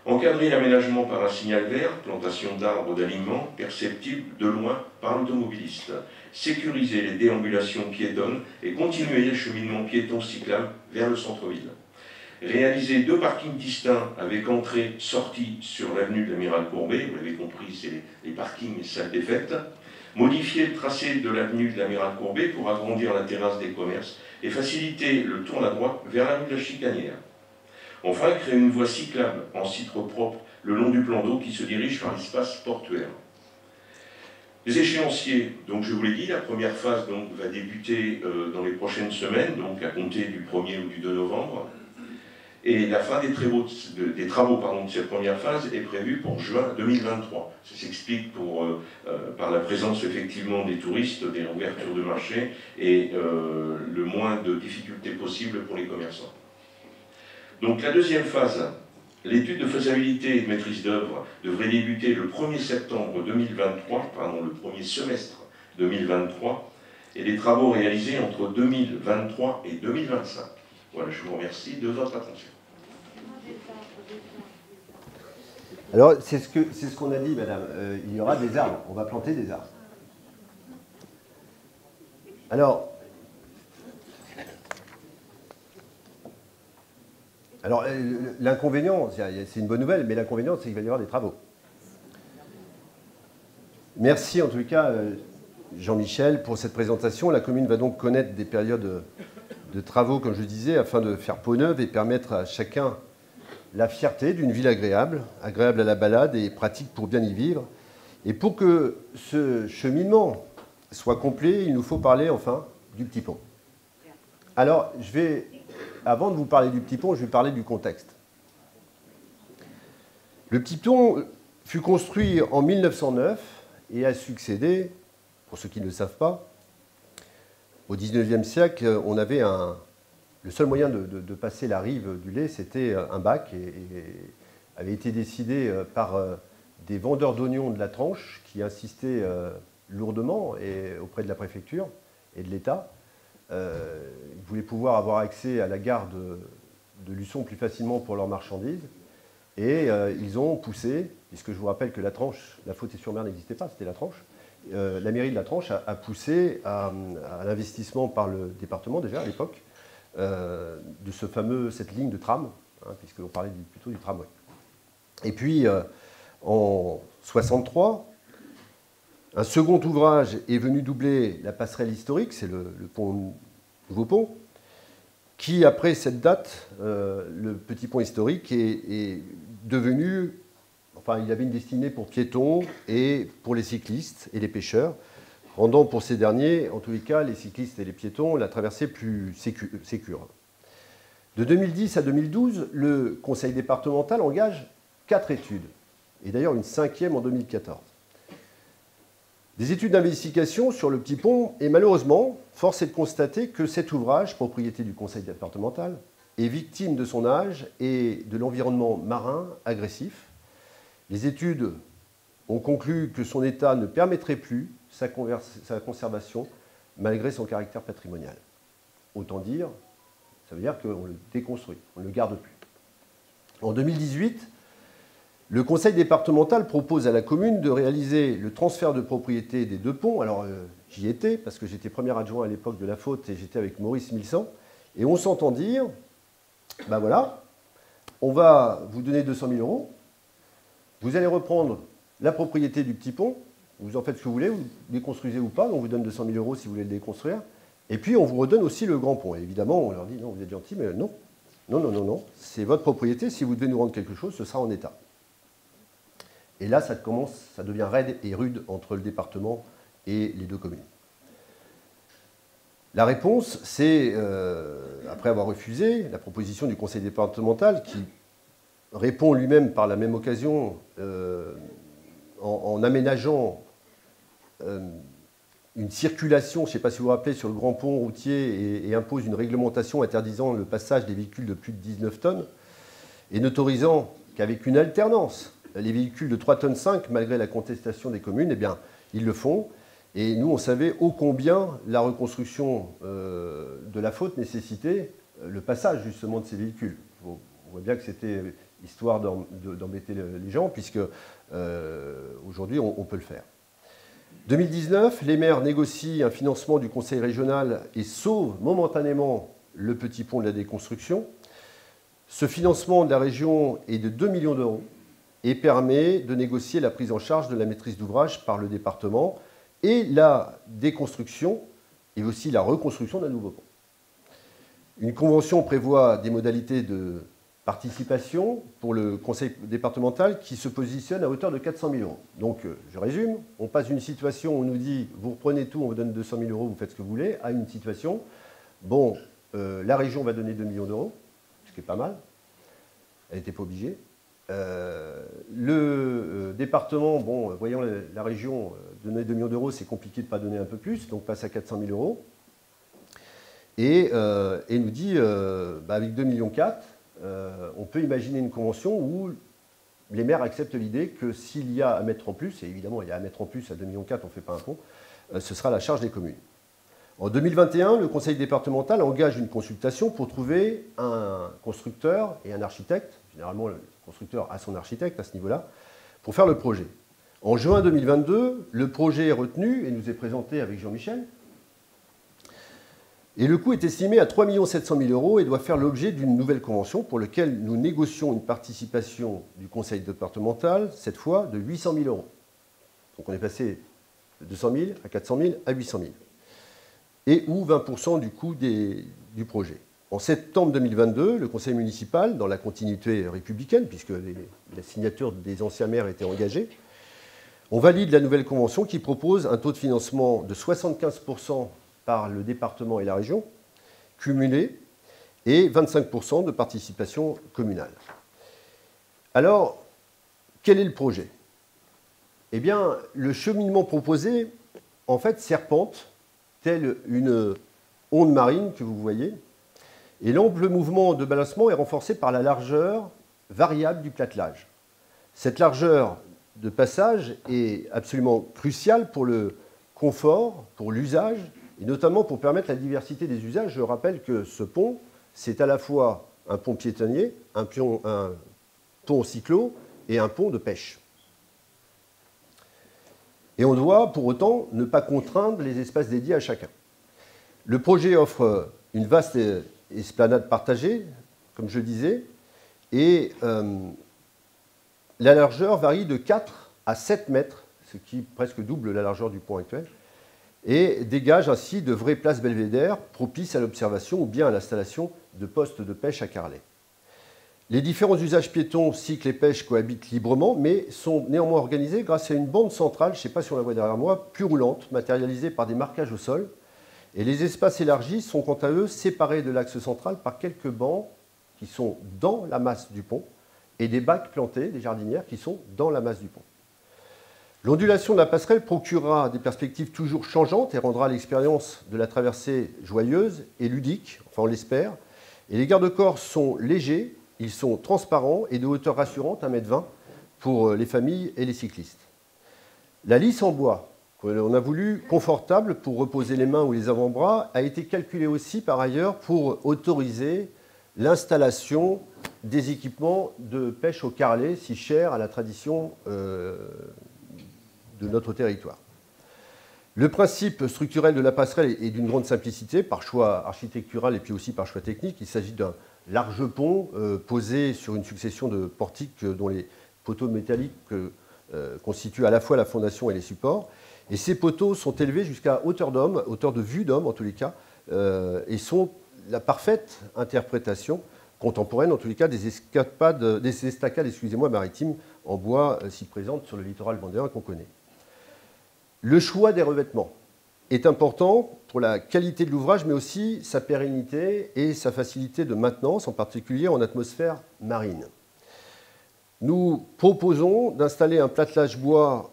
Encadrer l'aménagement par un signal vert, plantation d'arbres d'alignement, perceptible de loin par l'automobiliste. Sécuriser les déambulations piétonnes et continuer les cheminements piétons cyclables vers le centre-ville. Réaliser 2 parkings distincts avec entrée-sortie sur l'avenue de l'Amiral Courbet, vous l'avez compris, c'est les parkings et salles des fêtes. Modifier le tracé de l'avenue de l'Amiral Courbet pour agrandir la terrasse des commerces et faciliter le tourne à droite vers la rue de la Chicanière. Enfin, créer une voie cyclable en citre propre le long du plan d'eau qui se dirige vers l'espace portuaire. Les échéanciers, donc je vous l'ai dit, la première phase donc, va débuter dans les prochaines semaines, donc à compter du 1er ou du 2 novembre. Et la fin des travaux de cette première phase est prévue pour juin 2023. Ça s'explique par la présence effectivement des touristes, des ouvertures de marché et le moins de difficultés possibles pour les commerçants. Donc la deuxième phase, l'étude de faisabilité et de maîtrise d'œuvre devrait débuter le 1er septembre 2023, le premier semestre 2023, et les travaux réalisés entre 2023 et 2025. Voilà, je vous remercie de votre attention. Alors, c'est ce qu'on a dit, madame. Il y aura des arbres. On va planter des arbres. Alors, l'inconvénient, c'est une bonne nouvelle, mais l'inconvénient, c'est qu'il va y avoir des travaux. Merci en tout cas, Jean-Michel pour cette présentation. La commune va donc connaître des périodes de travaux, comme je disais, afin de faire peau neuve et permettre à chacun la fierté d'une ville agréable, agréable à la balade et pratique pour bien y vivre. Et pour que ce cheminement soit complet, il nous faut parler enfin du Petit Pont. Alors, avant de vous parler du Petit Pont, je vais parler du contexte. Le Petit Pont fut construit en 1909 et a succédé, pour ceux qui ne le savent pas, au XIXe siècle, on avait le seul moyen de passer la rive du Lay, c'était un bac, et avait été décidé par des vendeurs d'oignons de la Tranche qui insistaient lourdement auprès de la préfecture et de l'État. Ils voulaient pouvoir avoir accès à la gare de Luçon plus facilement pour leurs marchandises. Et ils ont poussé, puisque je vous rappelle que la Tranche, la Fauthe-sur-Mer n'existait pas, c'était la Tranche. La mairie de la Tranche a poussé à l'investissement par le département déjà à l'époque de cette ligne de tram, hein, puisqu'on parlait plutôt du tramway. Et puis en 1963, un second ouvrage est venu doubler la passerelle historique, c'est le nouveau pont, qui, après cette date, le petit pont historique est devenu, enfin, il avait une destinée pour piétons et pour les cyclistes et les pêcheurs, rendant pour ces derniers, en tous les cas, les cyclistes et les piétons, la traversée plus sécure. De 2010 à 2012, le conseil départemental engage 4 études, et d'ailleurs une 5e en 2014. Des études d'investigation sur le Petit Pont, et malheureusement, force est de constater que cet ouvrage, propriété du conseil départemental, est victime de son âge et de l'environnement marin agressif. Les études ont conclu que son état ne permettrait plus sa conservation malgré son caractère patrimonial. Autant dire, ça veut dire qu'on le déconstruit, on ne le garde plus. En 2018, le conseil départemental propose à la commune de réaliser le transfert de propriété des 2 ponts. Alors, j'y étais, parce que j'étais premier adjoint à l'époque de la Faute et j'étais avec Maurice Milsan. Et on s'entend dire, ben voilà, on va vous donner 200 000 €, vous allez reprendre la propriété du Petit Pont, vous en faites ce que vous voulez, vous le déconstruisez ou pas, on vous donne 200 000 € si vous voulez le déconstruire, et puis on vous redonne aussi le Grand Pont. Et évidemment, on leur dit, non, vous êtes gentil, mais non, non, c'est votre propriété, si vous devez nous rendre quelque chose, ce sera en état. Et là, ça devient raide et rude entre le département et les 2 communes. La réponse, c'est, après avoir refusé la proposition du conseil départemental, qui répond lui-même par la même occasion en aménageant une circulation, je ne sais pas si vous vous rappelez, sur le grand pont routier et impose une réglementation interdisant le passage des véhicules de plus de 19 tonnes et n'autorisant qu'avec une alternance les véhicules de 3,5 tonnes, malgré la contestation des communes, eh bien, ils le font. Et nous, on savait ô combien la reconstruction de la Faute nécessitait le passage justement de ces véhicules. On voit bien que c'était histoire d'embêter les gens, puisque aujourd'hui, on peut le faire. 2019, les maires négocient un financement du conseil régional et sauvent momentanément le petit pont de la déconstruction. Ce financement de la région est de 2 millions € et permet de négocier la prise en charge de la maîtrise d'ouvrage par le département et la déconstruction et aussi la reconstruction d'un nouveau pont. Une convention prévoit des modalités de participation pour le conseil départemental qui se positionne à hauteur de 400 000 €. Donc, je résume, on passe d'une situation où on nous dit « vous reprenez tout, on vous donne 200 000 €, vous faites ce que vous voulez », à une situation, bon, la région va donner 2 millions €, ce qui est pas mal, elle n'était pas obligée. Le département, bon, voyant la région donner 2 millions €, c'est compliqué de ne pas donner un peu plus, donc passe à 400 000 €. Et nous dit, avec 2,4 millions, on peut imaginer une convention où les maires acceptent l'idée que s'il y a à mettre en plus, et évidemment il y a à mettre en plus à 2,4 millions, on ne fait pas un pont, ce sera la charge des communes. En 2021, le conseil départemental engage une consultation pour trouver un constructeur et un architecte. Généralement, le constructeur a son architecte à ce niveau-là, pour faire le projet. En juin 2022, le projet est retenu et nous est présenté avec Jean-Michel. Et le coût est estimé à 3 700 000 € et doit faire l'objet d'une nouvelle convention pour laquelle nous négocions une participation du conseil départemental, cette fois de 800 000 €. Donc on est passé de 200 000 à 400 000 à 800 000, et ou 20% du coût du projet. En septembre 2022, le conseil municipal, dans la continuité républicaine, puisque la signature des anciens maires était engagée, on valide la nouvelle convention qui propose un taux de financement de 75% par le département et la région, cumulé, et 25% de participation communale. Alors, quel est le projet? Eh bien, le cheminement proposé, en fait, serpente, telle une onde marine que vous voyez, et l'ample mouvement de balancement est renforcé par la largeur variable du platelage. Cette largeur de passage est absolument cruciale pour le confort, pour l'usage, et notamment pour permettre la diversité des usages. Je rappelle que ce pont, c'est à la fois un pont piétonnier, un pont cyclo et un pont de pêche. Et on doit, pour autant, ne pas contraindre les espaces dédiés à chacun. Le projet offre une vaste esplanade partagée, comme je le disais, et la largeur varie de 4 à 7 mètres, ce qui presque double la largeur du pont actuel, et dégage ainsi de vraies places belvédères propices à l'observation ou bien à l'installation de postes de pêche à carrelet. Les différents usages piétons, cycles et pêche cohabitent librement, mais sont néanmoins organisés grâce à une bande centrale, je ne sais pas si on la voit derrière moi, plus roulante, matérialisée par des marquages au sol. Et les espaces élargis sont quant à eux séparés de l'axe central par quelques bancs qui sont dans la masse du pont et des bacs plantés, des jardinières qui sont dans la masse du pont. L'ondulation de la passerelle procurera des perspectives toujours changeantes et rendra l'expérience de la traversée joyeuse et ludique, enfin on l'espère. Et les garde-corps sont légers, ils sont transparents et de hauteur rassurante, 1,20 m pour les familles et les cyclistes. La lisse en bois, qu'on a voulu confortable pour reposer les mains ou les avant-bras, a été calculée aussi par ailleurs pour autoriser l'installation des équipements de pêche au carrelet, si chers à la tradition de notre territoire. Le principe structurel de la passerelle est d'une grande simplicité, par choix architectural et puis aussi par choix technique. Il s'agit d'un large pont posé sur une succession de portiques dont les poteaux métalliques constituent à la fois la fondation et les supports. Et ces poteaux sont élevés jusqu'à hauteur d'homme, hauteur de vue d'homme en tous les cas, et sont la parfaite interprétation contemporaine, en tous les cas, des estacades maritimes en bois si présentes sur le littoral vendéen qu'on connaît. Le choix des revêtements est important pour la qualité de l'ouvrage, mais aussi sa pérennité et sa facilité de maintenance, en particulier en atmosphère marine. Nous proposons d'installer un platelage bois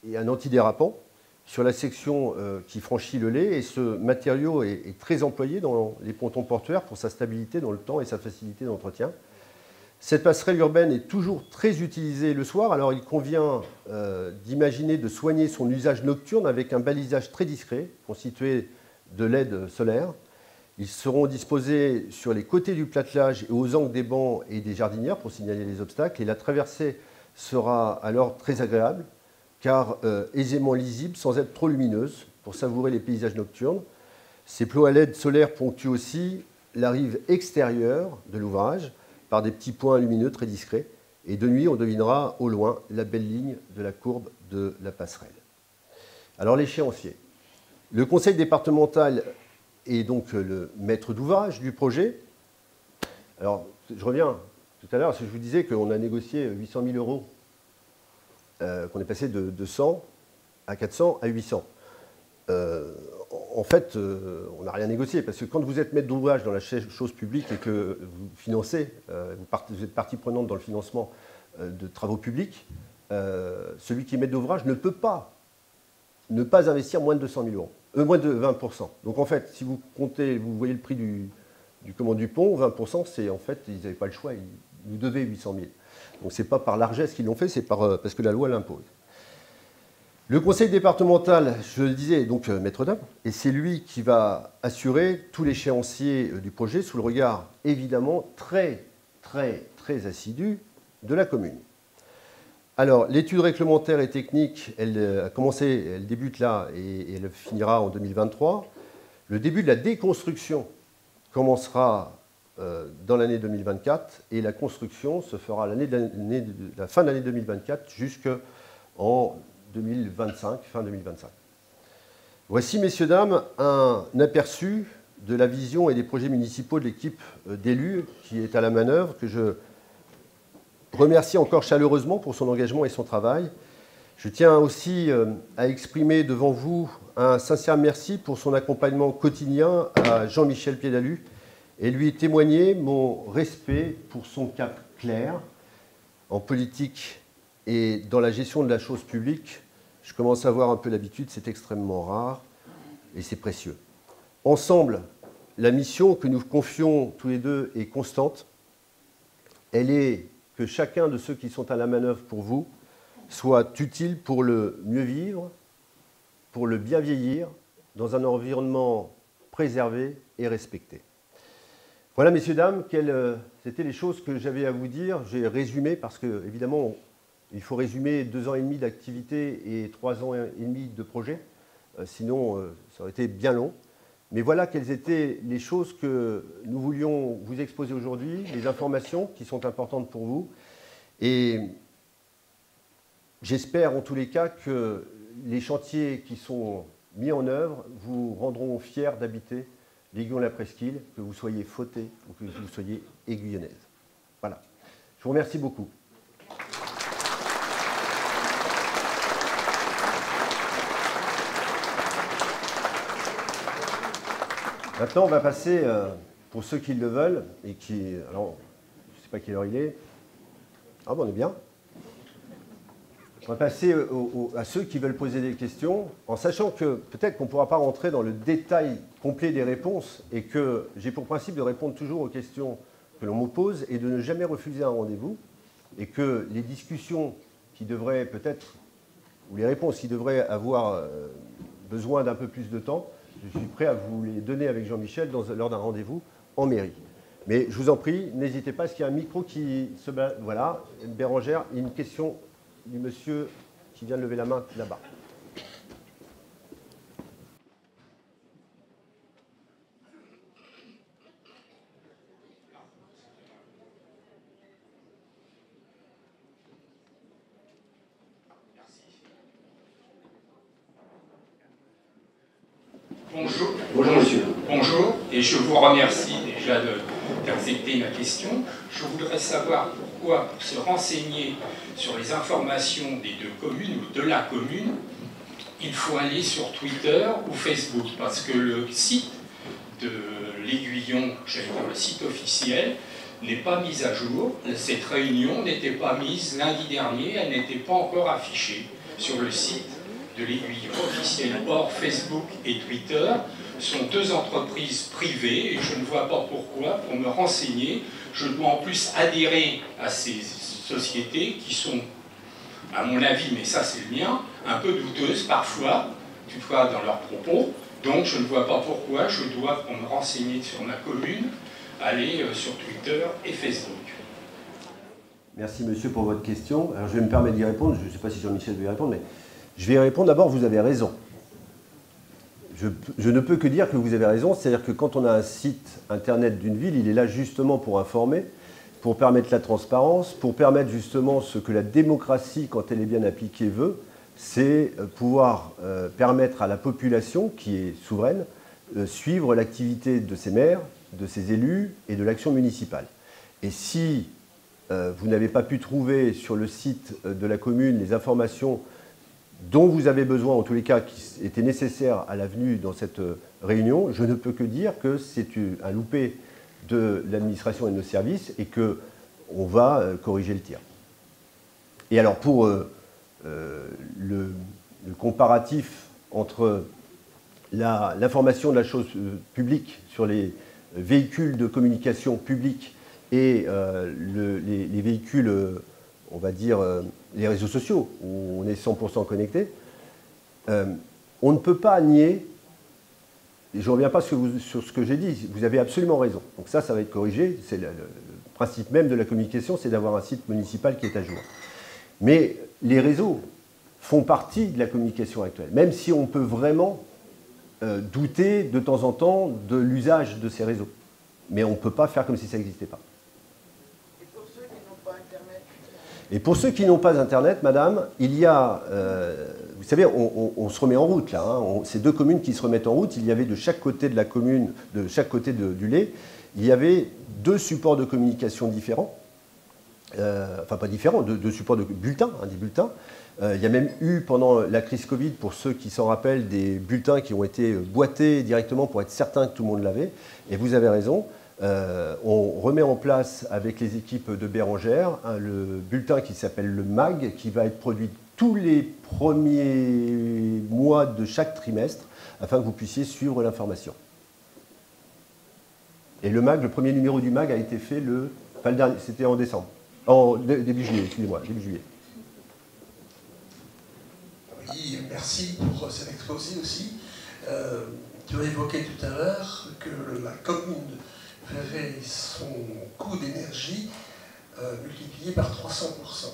et un antidérapant sur la section qui franchit le lait, et ce matériau est très employé dans les pontons portuaires pour sa stabilité dans le temps et sa facilité d'entretien. Cette passerelle urbaine est toujours très utilisée le soir, alors il convient d'imaginer de soigner son usage nocturne avec un balisage très discret, constitué de LED solaires. Ils seront disposés sur les côtés du platelage et aux angles des bancs et des jardinières pour signaler les obstacles, et la traversée sera alors très agréable, car aisément lisible sans être trop lumineuse, pour savourer les paysages nocturnes. Ces plots à LED solaires ponctuent aussi la rive extérieure de l'ouvrage, par des petits points lumineux très discrets. Et de nuit, on devinera au loin la belle ligne de la courbe de la passerelle. Alors l'échéancier. Le conseil départemental est donc le maître d'ouvrage du projet. Alors, je reviens tout à l'heure, parce que je vous disais qu'on a négocié 800 000 euros, qu'on est passé de 200 à 400 à 800. En fait, on n'a rien négocié, parce que quand vous êtes maître d'ouvrage dans la chose publique et que vous financez, vous êtes partie prenante dans le financement de travaux publics, celui qui est maître d'ouvrage ne peut pas ne pas investir moins de 200 000 euros, moins de 20%. Donc en fait, si vous comptez, vous voyez le prix du pont, 20%, c'est en fait, ils n'avaient pas le choix, ils nous devaient 800 000. Donc ce n'est pas par largesse qu'ils l'ont fait, c'est parce que la loi l'impose. Le conseil départemental, je le disais, est donc maître d'œuvre, et c'est lui qui va assurer tout l'échéancier du projet sous le regard évidemment très assidu de la commune. Alors, l'étude réglementaire et technique, elle a commencé, elle débute là et elle finira en 2023. Le début de la déconstruction commencera dans l'année 2024 et la construction se fera la fin de l'année 2024 jusqu'en 2025, fin 2025. Voici, messieurs, dames, un aperçu de la vision et des projets municipaux de l'équipe d'élus qui est à la manœuvre, que je remercie encore chaleureusement pour son engagement et son travail. Je tiens aussi à exprimer devant vous un sincère merci pour son accompagnement quotidien à Jean-Michel Piédalu et lui témoigner mon respect pour son cap clair en politique et dans la gestion de la chose publique. Je commence à avoir un peu l'habitude, c'est extrêmement rare et c'est précieux. Ensemble, la mission que nous confions tous les deux est constante. Elle est que chacun de ceux qui sont à la manœuvre pour vous soit utile pour le mieux vivre, pour le bien vieillir, dans un environnement préservé et respecté. Voilà, messieurs, dames, c'était les choses que j'avais à vous dire. J'ai résumé parce que, évidemment, il faut résumer 2 ans et demi d'activité et 3 ans et demi de projet. Sinon, ça aurait été bien long. Mais voilà quelles étaient les choses que nous voulions vous exposer aujourd'hui, les informations qui sont importantes pour vous. Et j'espère en tous les cas que les chantiers qui sont mis en œuvre vous rendront fiers d'habiter l'Aiguillon-la-Presqu'île, que vous soyez Fautais ou que vous soyez Aiguillonnaise. Voilà. Je vous remercie beaucoup. Maintenant, on va passer, pour ceux qui le veulent, et qui... Alors, je ne sais pas quelle heure il est. Ah bon, on est bien. On va passer à ceux qui veulent poser des questions, en sachant que peut-être qu'on ne pourra pas rentrer dans le détail complet des réponses et que j'ai pour principe de répondre toujours aux questions que l'on me pose et de ne jamais refuser un rendez-vous, et que les discussions qui devraient peut-être, ou les réponses qui devraient avoir besoin d'un peu plus de temps, je suis prêt à vous les donner avec Jean-Michel lors d'un rendez-vous en mairie. Mais je vous en prie, n'hésitez pas, est-ce qu'il y a un micro qui se bat? Voilà, Bérangère, il y a une question du monsieur qui vient de lever la main là-bas. Bonjour. Bonjour monsieur. Bonjour, et je vous remercie déjà d'accepter ma question. Je voudrais savoir pourquoi, pour se renseigner sur les informations des 2 communes ou de la commune, il faut aller sur Twitter ou Facebook, parce que le site de l'Aiguillon, j'allais dire le site officiel, n'est pas mis à jour. Cette réunion n'était pas mise lundi dernier, elle n'était pas encore affichée sur le site de l'Aiguillon officiel. Or, Facebook et Twitter sont 2 entreprises privées et je ne vois pas pourquoi, pour me renseigner, je dois en plus adhérer à ces sociétés qui sont, à mon avis, mais ça c'est le mien, un peu douteuses parfois, toutefois dans leurs propos. Donc je ne vois pas pourquoi je dois, pour me renseigner sur ma commune, aller sur Twitter et Facebook. Merci monsieur pour votre question. Alors je vais me permettre d'y répondre, je ne sais pas si Jean-Michel veut y répondre, mais je vais y répondre. D'abord, vous avez raison. Je ne peux que dire que vous avez raison, c'est-à-dire que quand on a un site internet d'une ville, il est là justement pour informer, pour permettre la transparence, pour permettre justement ce que la démocratie, quand elle est bien appliquée, veut, c'est pouvoir permettre à la population, qui est souveraine, suivre l'activité de ses maires, de ses élus et de l'action municipale. Et si vous n'avez pas pu trouver sur le site de la commune les informations dont vous avez besoin, en tous les cas, qui étaient nécessaires à la venue dans cette réunion, je ne peux que dire que c'est un loupé de l'administration et de nos services et qu'on va corriger le tir. Et alors, pour le comparatif entre l'information de la chose publique sur les véhicules de communication publique et les véhicules, on va dire, les réseaux sociaux, où on est 100% connecté, on ne peut pas nier, et je ne reviens pas sur ce que j'ai dit, vous avez absolument raison. Donc ça va être corrigé, c'est le principe même de la communication, c'est d'avoir un site municipal qui est à jour. Mais les réseaux font partie de la communication actuelle, même si on peut vraiment douter de temps en temps de l'usage de ces réseaux. Mais on ne peut pas faire comme si ça n'existait pas. Et pour ceux qui n'ont pas Internet? Et pour ceux qui n'ont pas Internet, madame, il y a, vous savez, on se remet en route là, hein, ces deux communes qui se remettent en route, il y avait de chaque côté de la commune, de chaque côté du lait, il y avait deux supports de communication différents, enfin pas différents, deux supports de bulletins, hein, des bulletins. Il y a même eu, pendant la crise Covid, pour ceux qui s'en rappellent, des bulletins qui ont été boîtés directement pour être certain que tout le monde l'avait. Et vous avez raison, on remet en place avec les équipes de Bérengère le bulletin qui s'appelle le MAG, qui va être produit tous les premiers mois de chaque trimestre, afin que vous puissiez suivre l'information. Et le MAG, le premier numéro du MAG a été fait enfin, le dernier, c'était en décembre. Début juillet, excusez-moi, début juillet. Oui, merci pour cet exposé aussi. Tu as évoqué tout à l'heure que la commune verrait son coût d'énergie multiplié par 300%.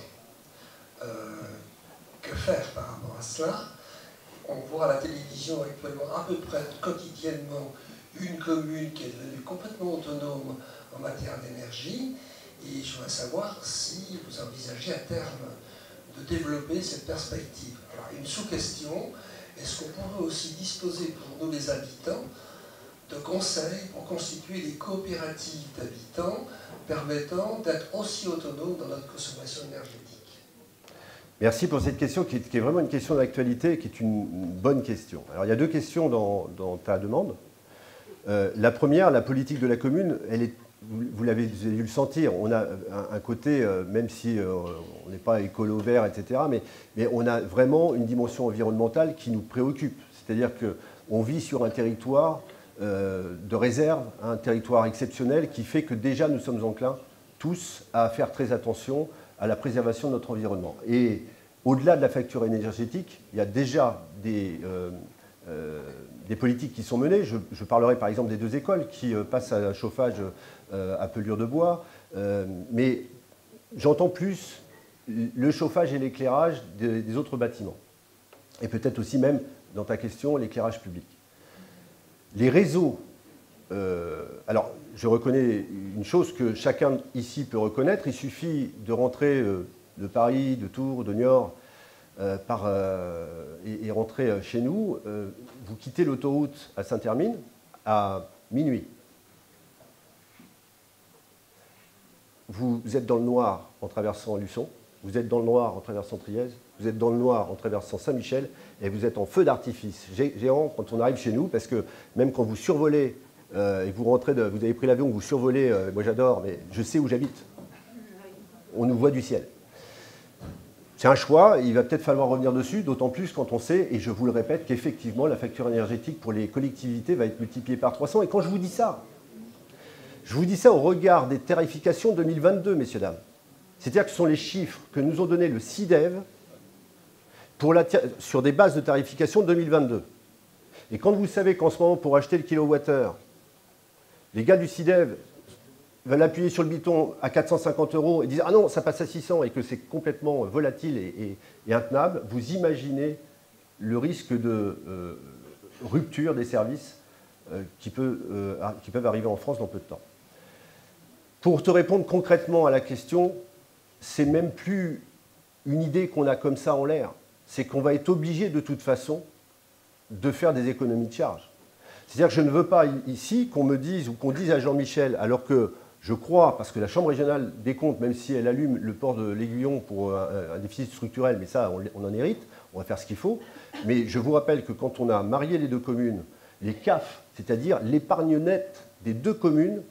Que faire par rapport à cela? On voit à la télévision actuellement à peu près quotidiennement une commune qui est devenue complètement autonome en matière d'énergie. Et je voudrais savoir si vous envisagez à terme de développer cette perspective. Alors, une sous-question, est-ce qu'on pourrait aussi disposer pour nous les habitants de conseils pour constituer des coopératives d'habitants permettant d'être aussi autonomes dans notre consommation énergétique? Merci pour cette question qui est vraiment une question d'actualité et qui est une bonne question. Alors il y a deux questions dans ta demande. La première, la politique de la commune, elle est, vous avez dû le sentir, on a un côté, même si on n'est pas écolo vert, etc., mais on a vraiment une dimension environnementale qui nous préoccupe. C'est-à-dire qu'on vit sur un territoire de réserve, un territoire exceptionnel qui fait que déjà nous sommes enclins tous à faire très attention à la préservation de notre environnement. Et au-delà de la facture énergétique, il y a déjà des politiques qui sont menées. Je parlerai par exemple des deux écoles qui passent à un chauffage à pelure de bois, mais j'entends plus le chauffage et l'éclairage des autres bâtiments. Et peut-être aussi même, dans ta question, l'éclairage public. Les réseaux, alors je reconnais une chose que chacun ici peut reconnaître, il suffit de rentrer de Paris, de Tours, de Niort, et rentrer chez nous, vous quittez l'autoroute à Saint-Hermine à minuit. Vous êtes dans le noir en traversant Luçon, vous êtes dans le noir en traversant Trièze, vous êtes dans le noir en traversant Saint-Michel, et vous êtes en feu d'artifice géant quand on arrive chez nous, parce que même quand vous survolez, et vous rentrez, vous avez pris l'avion, vous survolez, moi j'adore, mais je sais où j'habite. On nous voit du ciel. C'est un choix, il va peut-être falloir revenir dessus, d'autant plus quand on sait, et je vous le répète, qu'effectivement la facture énergétique pour les collectivités va être multipliée par 300. Et quand je vous dis ça au regard des tarifications 2022, messieurs, dames. C'est-à-dire que ce sont les chiffres que nous ont donnés le CIDEV sur des bases de tarification 2022. Et quand vous savez qu'en ce moment, pour acheter le kilowattheure, les gars du CIDEV veulent appuyer sur le bouton à 450 € et disent « Ah non, ça passe à 600 » et que c'est complètement volatile et intenable, vous imaginez le risque de rupture des services qui peuvent arriver en France dans peu de temps. Pour te répondre concrètement à la question, c'est même plus une idée qu'on a comme ça en l'air. C'est qu'on va être obligé de toute façon de faire des économies de charge. C'est-à-dire que je ne veux pas ici qu'on me dise ou qu'on dise à Jean-Michel, alors que je crois, parce que la Chambre régionale des comptes, même si elle allume le port de l'Aiguillon pour un déficit structurel, mais ça, on en hérite, on va faire ce qu'il faut. Mais je vous rappelle que quand on a marié les deux communes, les CAF, c'est-à-dire l'épargne nette des deux communes,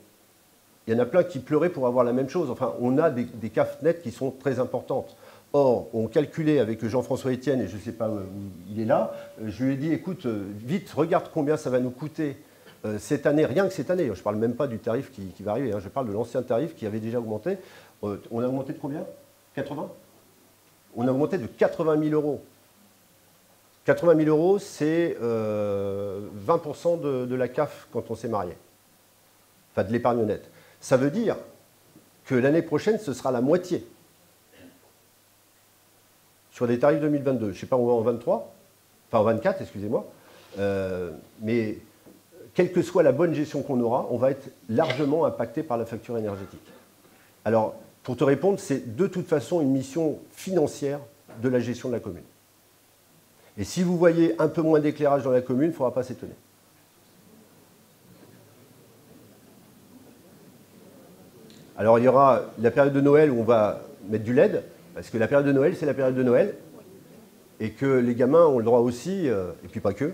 il y en a plein qui pleuraient pour avoir la même chose. Enfin, on a des CAF nettes qui sont très importantes. Or, on calculait avec Jean-François Etienne, et je ne sais pas où il est là, je lui ai dit, écoute, vite, regarde combien ça va nous coûter cette année, rien que cette année, je ne parle même pas du tarif qui va arriver, hein, je parle de l'ancien tarif qui avait déjà augmenté. On a augmenté de combien? 80? On a augmenté de 80 000 €. 80 000 €, c'est 20% de la CAF quand on s'est marié. Enfin, de l'épargne nette. Ça veut dire que l'année prochaine, ce sera la moitié. Sur des tarifs 2022. Je ne sais pas où on va en 23, enfin en 24, excusez-moi. Mais quelle que soit la bonne gestion qu'on aura, on va être largement impacté par la facture énergétique. Alors, pour te répondre, c'est de toute façon une mission financière de la gestion de la commune. Et si vous voyez un peu moins d'éclairage dans la commune, il ne faudra pas s'étonner. Alors il y aura la période de Noël où on va mettre du LED, parce que la période de Noël, c'est la période de Noël, et que les gamins ont le droit aussi, et puis pas que,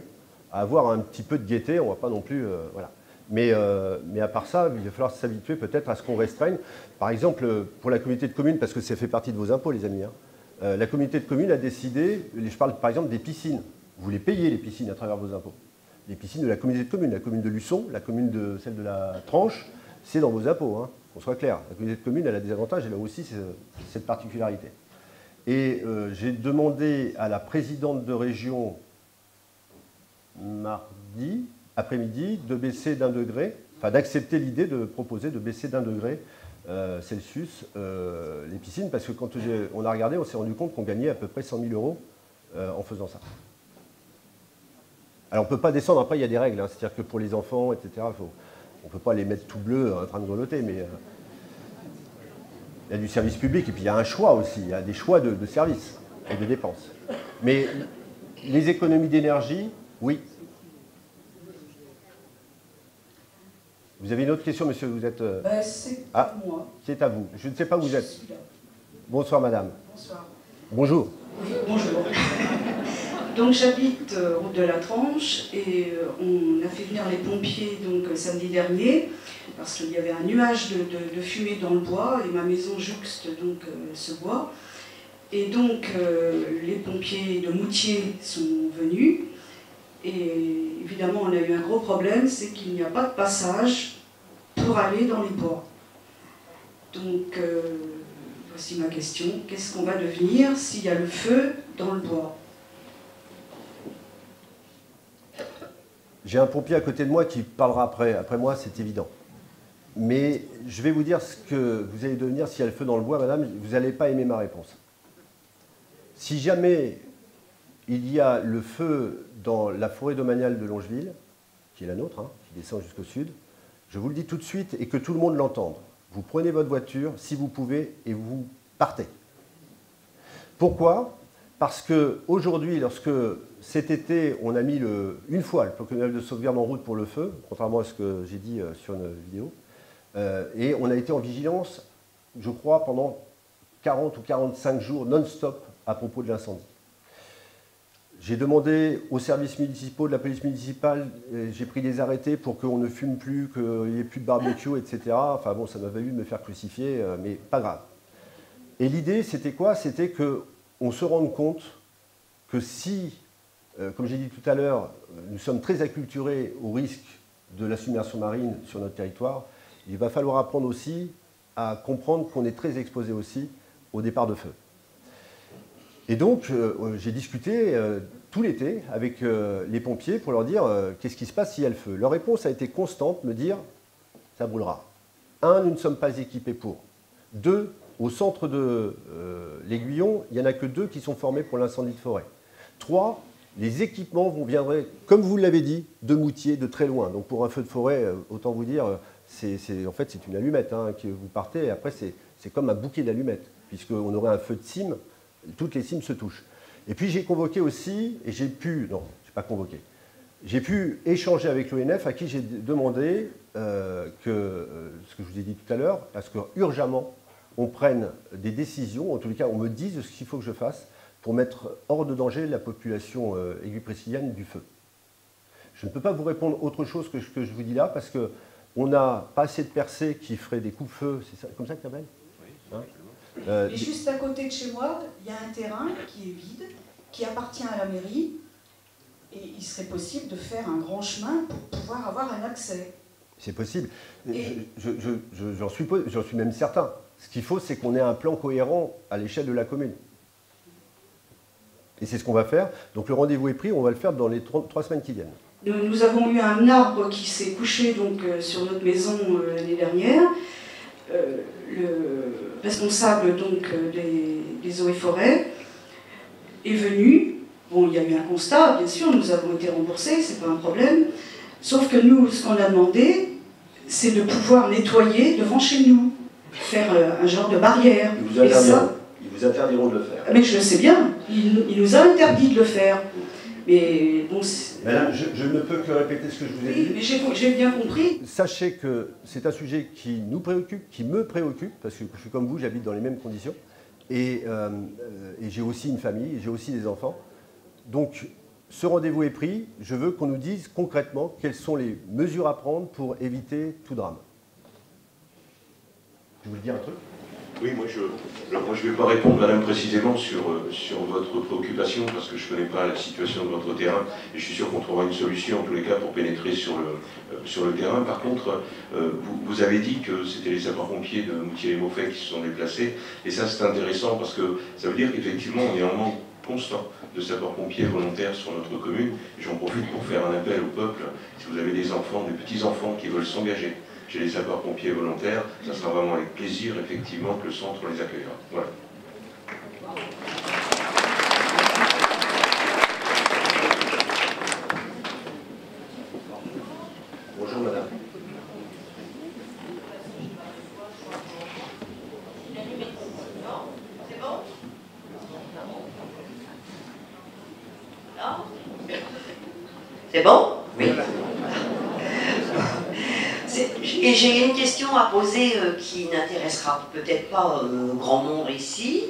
à avoir un petit peu de gaieté, on ne va pas non plus... voilà. Mais à part ça, il va falloir s'habituer peut-être à ce qu'on restreigne. Par exemple, pour la communauté de communes, parce que ça fait partie de vos impôts, les amis, hein, la communauté de communes a décidé, je parle par exemple des piscines, vous les payez les piscines à travers vos impôts. Les piscines de la communauté de communes, la commune de Luçon, la commune de celle de la Tranche, c'est dans vos impôts, hein, qu'on soit clair. La communauté de communes, elle a des avantages, elle a aussi cette particularité. Et j'ai demandé à la présidente de région mardi après-midi de baisser d'1 degré, enfin d'accepter l'idée de proposer de baisser d'1 degré Celsius les piscines, parce que quand on a regardé, on s'est rendu compte qu'on gagnait à peu près 100 000 € en faisant ça. Alors on ne peut pas descendre, après il y a des règles, hein, c'est-à-dire que pour les enfants, etc., on ne peut pas les mettre tout bleus en train de grelotter, mais il y a du service public, et puis il y a un choix aussi, il y a des choix de services et de dépenses. Mais les économies d'énergie, oui. Vous avez une autre question, monsieur? Vous êtes... c'est à moi. C'est à vous. Je ne sais pas où vous êtes. Suis là. Bonsoir, madame. Bonsoir. Bonjour. Oui, bonjour. Donc j'habite route de la Tranche et on a fait venir les pompiers donc, samedi dernier parce qu'il y avait un nuage de fumée dans le bois et ma maison jouxte donc, ce bois. Et donc les pompiers de Moutier sont venus. Et évidemment, on a eu un gros problème, c'est qu'il n'y a pas de passage pour aller dans les bois. Donc, voici ma question. Qu'est-ce qu'on va devenir s'il y a le feu dans le bois? J'ai un pompier à côté de moi qui parlera après moi, c'est évident. Mais je vais vous dire ce que vous allez devenir s'il y a le feu dans le bois, madame, vous n'allez pas aimer ma réponse. Si jamais il y a le feu dans la forêt domaniale de Longeville, qui est la nôtre, hein, qui descend jusqu'au sud, je vous le dis tout de suite et que tout le monde l'entende. Vous prenez votre voiture, si vous pouvez, et vous partez. Pourquoi? Parce qu'aujourd'hui, lorsque cet été, on a mis une fois le protocole de sauvegarde en route pour le feu, contrairement à ce que j'ai dit sur une vidéo, et on a été en vigilance, je crois, pendant 40 ou 45 jours non-stop à propos de l'incendie. J'ai demandé aux services municipaux de la police municipale, j'ai pris des arrêtés pour qu'on ne fume plus, qu'il n'y ait plus de barbecue, etc. Enfin bon, ça m'a valu de me faire crucifier, mais pas grave. Et l'idée, c'était quoi? C'était qu'on se rende compte que si, comme j'ai dit tout à l'heure, nous sommes très acculturés au risque de la submersion marine sur notre territoire, il va falloir apprendre aussi à comprendre qu'on est très exposé aussi au départ de feu. Et donc, j'ai discuté tout l'été avec les pompiers pour leur dire qu'est-ce qui se passe s'il y a le feu. Leur réponse a été constante, me dire ça brûlera. 1, nous ne sommes pas équipés pour. 2, au centre de l'Aiguillon, il n'y en a que 2 qui sont formés pour l'incendie de forêt. 3, les équipements viendraient, comme vous l'avez dit, de Moutier, de très loin. Donc pour un feu de forêt, autant vous dire, en fait c'est une allumette hein, que vous partez, et après c'est comme un bouquet d'allumettes, puisqu'on aurait un feu de cime. Toutes les cimes se touchent. Et puis j'ai convoqué aussi, et j'ai pu, non, je n'ai pas convoqué, j'ai pu échanger avec l'ONF à qui j'ai demandé ce que je vous ai dit tout à l'heure, parce qu'urgemment, on prenne des décisions, en tous les cas on me dise ce qu'il faut que je fasse pour mettre hors de danger la population aiguë-pressilienne du feu. Je ne peux pas vous répondre autre chose que ce que je vous dis là, parce qu'on n'a pas assez de percées qui feraient des coups-feu, c'est comme ça que tu appelles? Oui. Hein? Et juste à côté de chez moi, il y a un terrain qui est vide, qui appartient à la mairie, et il serait possible de faire un grand chemin pour pouvoir avoir un accès. C'est possible. J'en suis même certain. Ce qu'il faut, c'est qu'on ait un plan cohérent à l'échelle de la commune. Et c'est ce qu'on va faire. Donc le rendez-vous est pris, on va le faire dans les 3 semaines qui viennent. Nous avons eu un arbre qui s'est couché donc, sur notre maison l'année dernière. Le responsable donc, des eaux et forêts est venu. Bon, il y a eu un constat, bien sûr, nous avons été remboursés, c'est pas un problème. Sauf que nous, ce qu'on a demandé, c'est de pouvoir nettoyer devant chez nous. faire un genre de barrière. Ils vous interdiront de le faire. Mais je le sais bien, il nous a interdit de le faire. Mais bon, Madame, je ne peux que répéter ce que je vous ai dit. mais j'ai bien compris. Sachez que c'est un sujet qui nous préoccupe, qui me préoccupe, parce que je suis comme vous, j'habite dans les mêmes conditions. Et j'ai aussi une famille, j'ai aussi des enfants. Donc, ce rendez-vous est pris. Je veux qu'on nous dise concrètement quelles sont les mesures à prendre pour éviter tout drame. Je voulais dire un truc ? Oui, moi je ne vais pas répondre, madame, précisément sur votre préoccupation, parce que je ne connais pas la situation de votre terrain, et je suis sûr qu'on trouvera une solution, en tous les cas, pour pénétrer sur le terrain. Par contre, vous avez dit que c'était les sapeurs-pompiers de Moutier-les-Mauffais qui se sont déplacés, et ça c'est intéressant, parce que ça veut dire qu'effectivement, on est en manque constant de sapeurs-pompiers volontaires sur notre commune. J'en profite pour faire un appel au peuple. Si vous avez des enfants, des petits-enfants qui veulent s'engager chez les sapeurs-pompiers volontaires, ça sera vraiment avec plaisir, effectivement, que le centre les accueillera. Voilà. Bonjour madame. C'est bon? Non? C'est bon? Oui. Et j'ai une question à poser qui n'intéressera peut-être pas grand monde ici,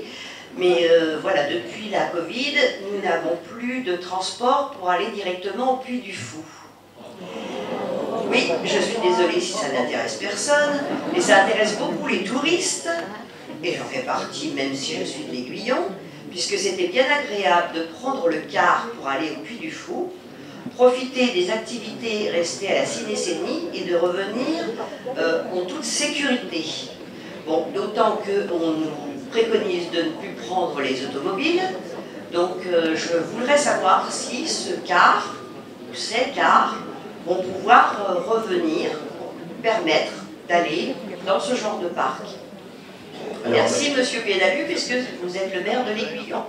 mais voilà, depuis la Covid, nous n'avons plus de transport pour aller directement au Puy du Fou. Oui, je suis désolée si ça n'intéresse personne, mais ça intéresse beaucoup les touristes, et j'en fais partie, même si je suis de l'Aiguillon, puisque c'était bien agréable de prendre le car pour aller au Puy du Fou, profiter des activités restées à la Cinécénie et de revenir en toute sécurité. Bon, d'autant qu'on nous préconise de ne plus prendre les automobiles, donc je voudrais savoir si ce car, ou ces cars, vont pouvoir revenir, permettre d'aller dans ce genre de parc. Merci Monsieur Pédalu, puisque vous êtes le maire de l'Aiguillon.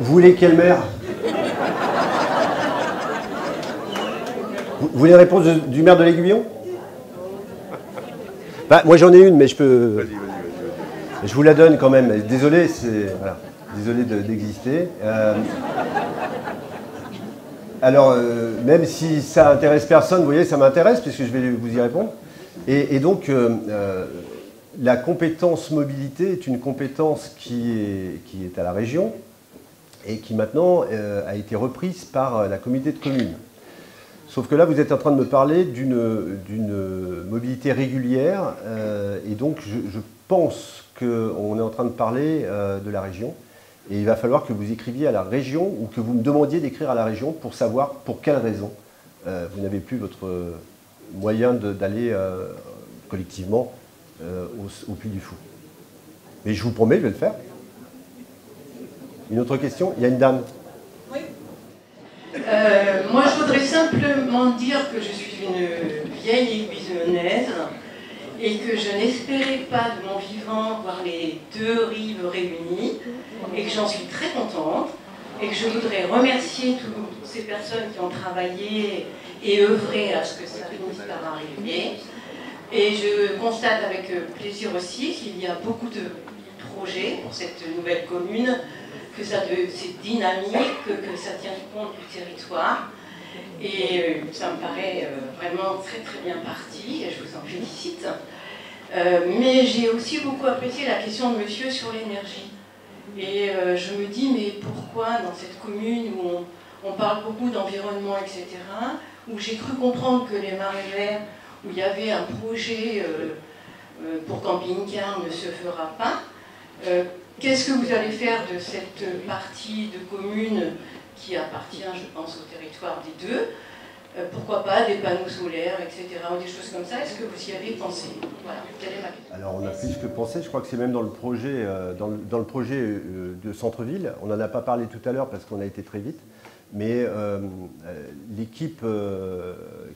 Vous voulez quel maire? Vous voulez la réponse du maire de l'Aiguillon? Bah, moi j'en ai une, mais je peux... Vas-y. Je vous la donne quand même. Désolé, voilà. Désolé d'exister. Alors, même si ça intéresse personne, vous voyez, ça m'intéresse, puisque je vais vous y répondre. Et donc, la compétence mobilité est une compétence qui est à la région, et qui maintenant a été reprise par la communauté de communes. Sauf que là, vous êtes en train de me parler d'une mobilité régulière, et donc je pense qu'on est en train de parler de la région, et il va falloir que vous écriviez à la région, ou que vous me demandiez d'écrire à la région pour savoir pour quelle raison vous n'avez plus votre moyen d'aller collectivement au Puy du Fou. Mais je vous promets, je vais le faire. Une autre question? Il y a une dame. Oui. Moi, je voudrais simplement dire que je suis une vieille aiguillonnaise et que je n'espérais pas de mon vivant voir les deux rives réunies et que j'en suis très contente et que je voudrais remercier toutes ces personnes qui ont travaillé et œuvré à ce que ça finisse par arriver. Et je constate avec plaisir aussi qu'il y a beaucoup de projets pour cette nouvelle commune, que c'est dynamique, que ça tient compte du territoire. Et ça me paraît vraiment très très bien parti, et je vous en félicite. Mais j'ai aussi beaucoup apprécié la question de monsieur sur l'énergie. Et je me dis, mais pourquoi dans cette commune où on parle beaucoup d'environnement, etc., où j'ai cru comprendre que les Marais Verts, où il y avait un projet pour camping-car, ne se fera pas. Qu'est-ce que vous allez faire de cette partie de commune qui appartient, je pense, au territoire des deux? Pourquoi pas des panneaux solaires, etc., ou des choses comme ça? Est-ce que vous y avez pensé? Voilà, quelle est ma question. Alors on a plus que pensé, je crois que c'est même dans le projet, dans le projet de centre-ville. On n'en a pas parlé tout à l'heure parce qu'on a été très vite, mais l'équipe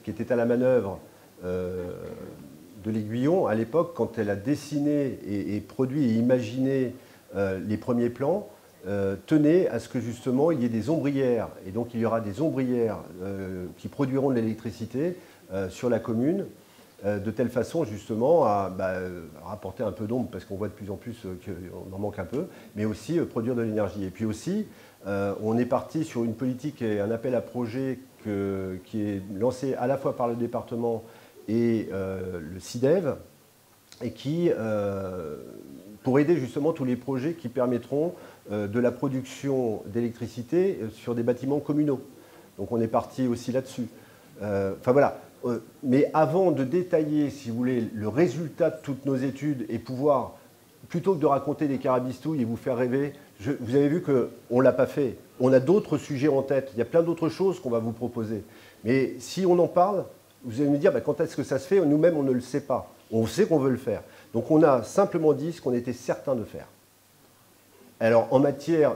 qui était à la manœuvre de l'Aiguillon, à l'époque, quand elle a dessiné et produit et imaginé les premiers plans, tenait à ce que justement il y ait des ombrières, et donc il y aura des ombrières qui produiront de l'électricité sur la commune, de telle façon justement à rapporter un peu d'ombre, parce qu'on voit de plus en plus qu'on en manque un peu, mais aussi produire de l'énergie. Et puis aussi, on est parti sur une politique et un appel à projet qui est lancé à la fois par le département et le CIDEV, et qui, pour aider justement tous les projets qui permettront de la production d'électricité sur des bâtiments communaux. Donc on est parti aussi là-dessus. Enfin voilà. Mais avant de détailler, si vous voulez, le résultat de toutes nos études et pouvoir, plutôt que de raconter des carabistouilles et vous faire rêver, vous avez vu qu'on ne l'a pas fait. On a d'autres sujets en tête. Il y a plein d'autres choses qu'on va vous proposer. Mais si on en parle, vous allez me dire quand est-ce que ça se fait? Nous-mêmes, on ne le sait pas. On sait qu'on veut le faire. Donc on a simplement dit ce qu'on était certain de faire. Alors en matière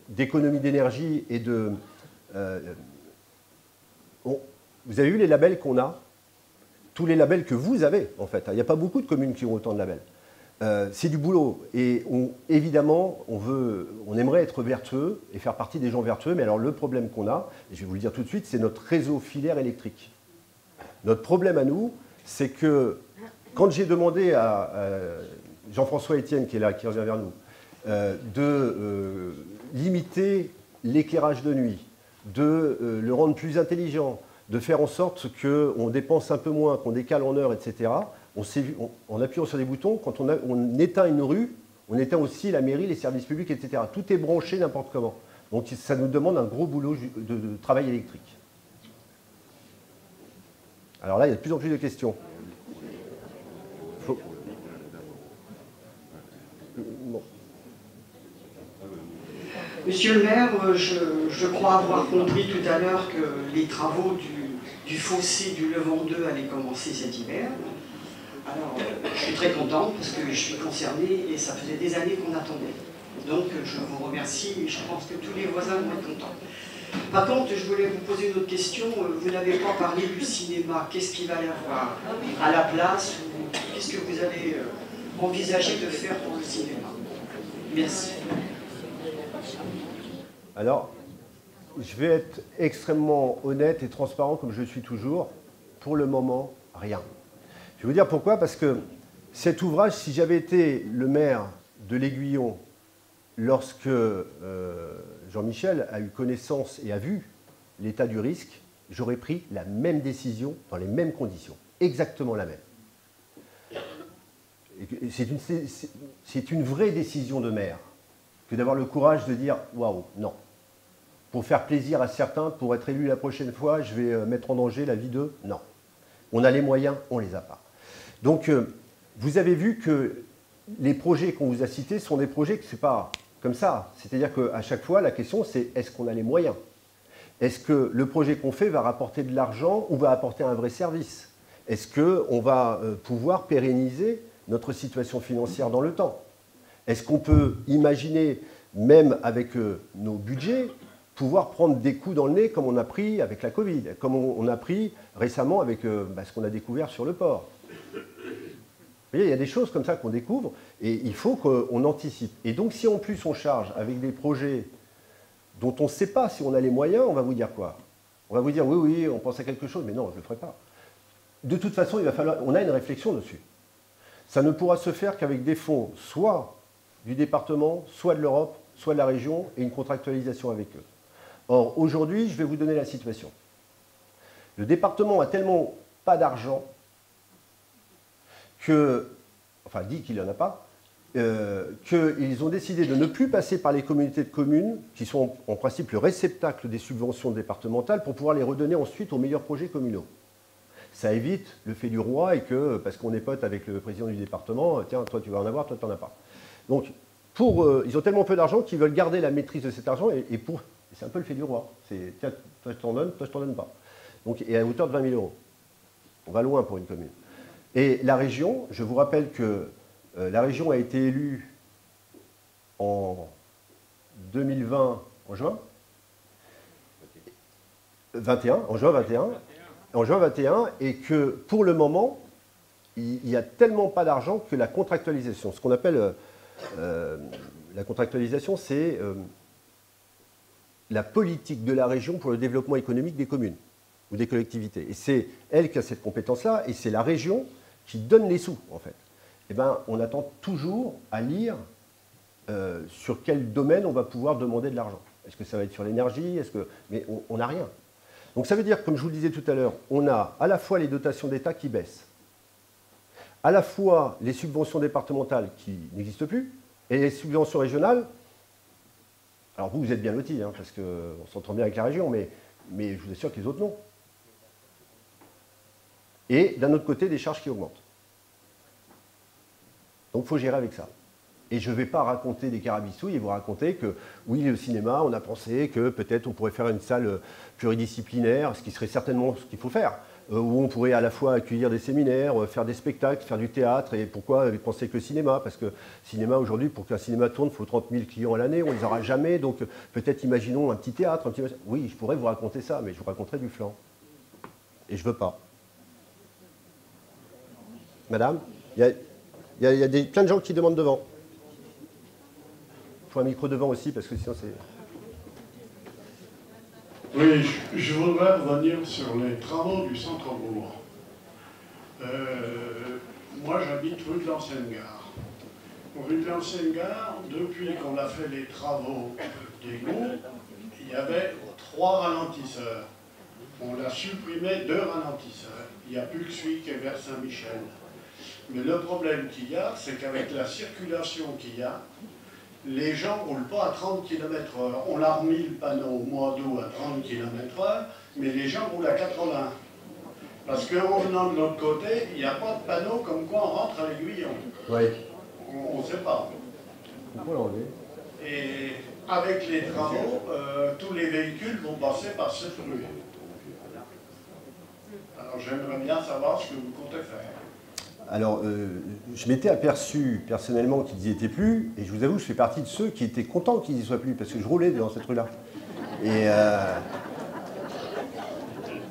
d'économie d'énergie et de... vous avez vu les labels qu'on a? Tous les labels que vous avez, en fait. Il n'y a pas beaucoup de communes qui ont autant de labels. C'est du boulot. Et évidemment, on aimerait être vertueux et faire partie des gens vertueux. Mais alors le problème qu'on a, et je vais vous le dire tout de suite, c'est notre réseau filaire électrique. Notre problème à nous, c'est que quand j'ai demandé à Jean-François Etienne, qui est là, qui revient vers nous, de limiter l'éclairage de nuit, de le rendre plus intelligent, de faire en sorte qu'on dépense un peu moins, qu'on décale en heure, etc. En appuyant sur des boutons, quand on éteint une rue, on éteint aussi la mairie, les services publics, etc. Tout est branché n'importe comment. Donc ça nous demande un gros boulot de travail électrique. Alors là, il y a de plus en plus de questions. Bon. Monsieur le maire, je crois avoir compris tout à l'heure que les travaux du fossé du Levant 2 allaient commencer cet hiver. Alors, je suis très contente parce que je suis concernée et ça faisait des années qu'on attendait. Donc, je vous remercie et je pense que tous les voisins vont être contents. Par contre, je voulais vous poser une autre question. Vous n'avez pas parlé du cinéma. Qu'est-ce qu'il va y avoir à la place? Qu'est-ce que vous avez envisagé de faire pour le cinéma? Merci. Alors, je vais être extrêmement honnête et transparent comme je suis toujours. Pour le moment, rien. Je vais vous dire pourquoi. Parce que cet ouvrage, si j'avais été le maire de l'Aiguillon lorsque Jean-Michel a eu connaissance et a vu l'état du risque, j'aurais pris la même décision dans les mêmes conditions. Exactement la même. C'est une vraie décision de maire que d'avoir le courage de dire « waouh, non ». Pour faire plaisir à certains, pour être élu la prochaine fois, je vais mettre en danger la vie d'eux. Non. On a les moyens, on ne les a pas. Donc, vous avez vu que les projets qu'on vous a cités sont des projets que ce n'est pas comme ça. C'est-à-dire qu'à chaque fois, la question, c'est est-ce qu'on a les moyens? Est-ce que le projet qu'on fait va rapporter de l'argent ou va apporter un vrai service? Est-ce qu'on va pouvoir pérenniser notre situation financière dans le temps? Est-ce qu'on peut imaginer, même avec nos budgets, pouvoir prendre des coups dans le nez comme on a pris avec la Covid, comme on a pris récemment avec ce qu'on a découvert sur le port. Vous voyez, il y a des choses comme ça qu'on découvre et il faut qu'on anticipe. Et donc si en plus on charge avec des projets dont on ne sait pas si on a les moyens, on va vous dire quoi? On va vous dire oui, on pense à quelque chose, mais non, je ne le ferai pas. De toute façon, il va falloir, on a une réflexion dessus. Ça ne pourra se faire qu'avec des fonds, soit du département, soit de l'Europe, soit de la région, et une contractualisation avec eux. Or, aujourd'hui, je vais vous donner la situation. Le département a tellement pas d'argent dit qu'il n'en a pas, qu'ils ont décidé de ne plus passer par les communautés de communes, qui sont en principe le réceptacle des subventions départementales, pour pouvoir les redonner ensuite aux meilleurs projets communaux. Ça évite le fait du roi et que, parce qu'on est pote avec le président du département, tiens, toi tu vas en avoir, toi tu n'en as pas. Donc, ils ont tellement peu d'argent qu'ils veulent garder la maîtrise de cet argent c'est un peu le fait du roi. C'est, tiens, toi je t'en donne, toi je t'en donne pas. Donc, et à hauteur de 20 000 €. On va loin pour une commune. Et la région, je vous rappelle que la région a été élue en 2020, en juin 21, en juin 21, et que pour le moment, il n'y a tellement pas d'argent que la contractualisation, ce qu'on appelle la contractualisation, c'est la politique de la région pour le développement économique des communes ou des collectivités. Et c'est elle qui a cette compétence-là, et c'est la région qui donne les sous, en fait. Eh bien, on attend toujours à lire sur quel domaine on va pouvoir demander de l'argent. Est-ce que ça va être sur l'énergie? Mais on n'a rien. Donc ça veut dire, comme je vous le disais tout à l'heure, on a à la fois les dotations d'État qui baissent, à la fois les subventions départementales qui n'existent plus, et les subventions régionales. Alors vous êtes bien lotis, hein, parce qu'on s'entend bien avec la région, mais je vous assure que les autres non. Et d'un autre côté, des charges qui augmentent. Donc il faut gérer avec ça. Et je ne vais pas raconter des carabistouilles et vous raconter que, oui, le cinéma, on a pensé que peut-être on pourrait faire une salle pluridisciplinaire, ce qui serait certainement ce qu'il faut faire, où on pourrait à la fois accueillir des séminaires, faire des spectacles, faire du théâtre. Et pourquoi penser que le cinéma? Parce que le cinéma, aujourd'hui, pour qu'un cinéma tourne, il faut 30 000 clients à l'année, on ne les aura jamais. Donc peut-être imaginons un petit théâtre. Oui, je pourrais vous raconter ça, mais je vous raconterai du flan. Et je ne veux pas. Madame, il y a plein de gens qui demandent devant. Il faut un micro devant aussi, parce que sinon c'est... Oui, je voudrais revenir sur les travaux du centre-bourg. Moi, j'habite rue de l'Ancienne Gare. Rue de l'Ancienne Gare, depuis qu'on a fait les travaux d'égout, il y avait 3 ralentisseurs. On a supprimé 2 ralentisseurs. Il n'y a plus que celui qui est vers Saint-Michel. Mais le problème qu'il y a, c'est qu'avec la circulation qu'il y a, les gens ne roulent pas à 30 km/h. On a remis le panneau au mois d'août à 30 km/h, mais les gens roulent à 80. Parce qu'en venant de l'autre côté, il n'y a pas de panneau comme quoi on rentre à l'Aiguillon. Oui. On ne sait pas. On peut l'enlever. Et avec les travaux, tous les véhicules vont passer par cette rue. Alors j'aimerais bien savoir ce que vous comptez faire. Alors, je m'étais aperçu personnellement qu'ils n'y étaient plus, et je vous avoue, je fais partie de ceux qui étaient contents qu'ils n'y soient plus, parce que je roulais dans cette rue-là. Et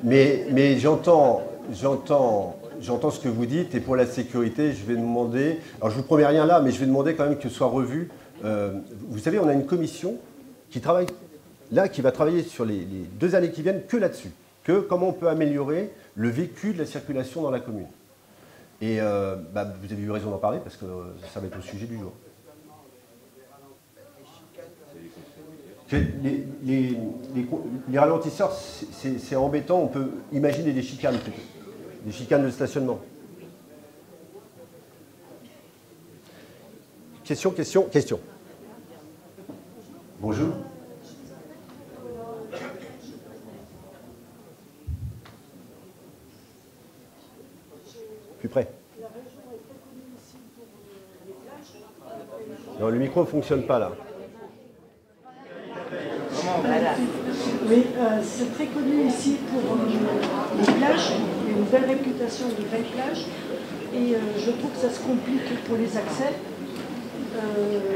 mais j'entends ce que vous dites, et pour la sécurité, je vais demander, alors je ne vous promets rien là, mais je vais demander quand même que ce soit revu. Vous savez, on a une commission qui travaille là, qui va travailler sur les 2 années qui viennent que là-dessus, que comment on peut améliorer le vécu de la circulation dans la commune. Et vous avez eu raison d'en parler parce que ça va être au sujet du jour. Les ralentisseurs, c'est embêtant, on peut imaginer des chicanes plutôt, des chicanes de stationnement. Question. Bonjour. Plus près. Non, le micro ne fonctionne pas là. Oui, c'est très connu ici pour les plages. Il y a une belle réputation de belles plages. Et je trouve que ça se complique pour les accès.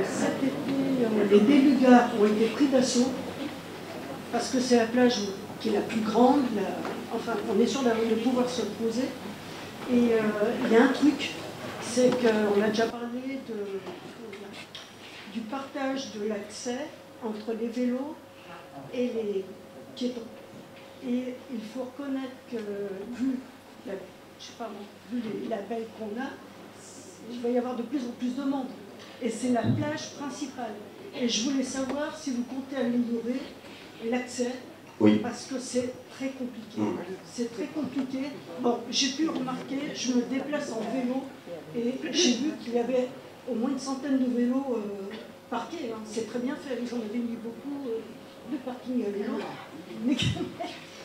Cet été, les Bélugas ont été pris d'assaut parce que c'est la plage qui est la plus grande. Enfin, on est sûr de pouvoir se poser. Et il y a un truc, c'est qu'on a déjà parlé du partage de l'accès entre les vélos et les piétons. Et il faut reconnaître que, vu les labels qu'on a, il va y avoir de plus en plus de monde. Et c'est la plage principale. Et je voulais savoir si vous comptez améliorer l'accès. Oui. Parce que c'est très compliqué. C'est très compliqué. Bon, j'ai pu remarquer, je me déplace en vélo et j'ai vu qu'il y avait au moins une centaine de vélos parqués. Hein. C'est très bien fait. Ils en avaient mis beaucoup de parking à vélo. Mais je ne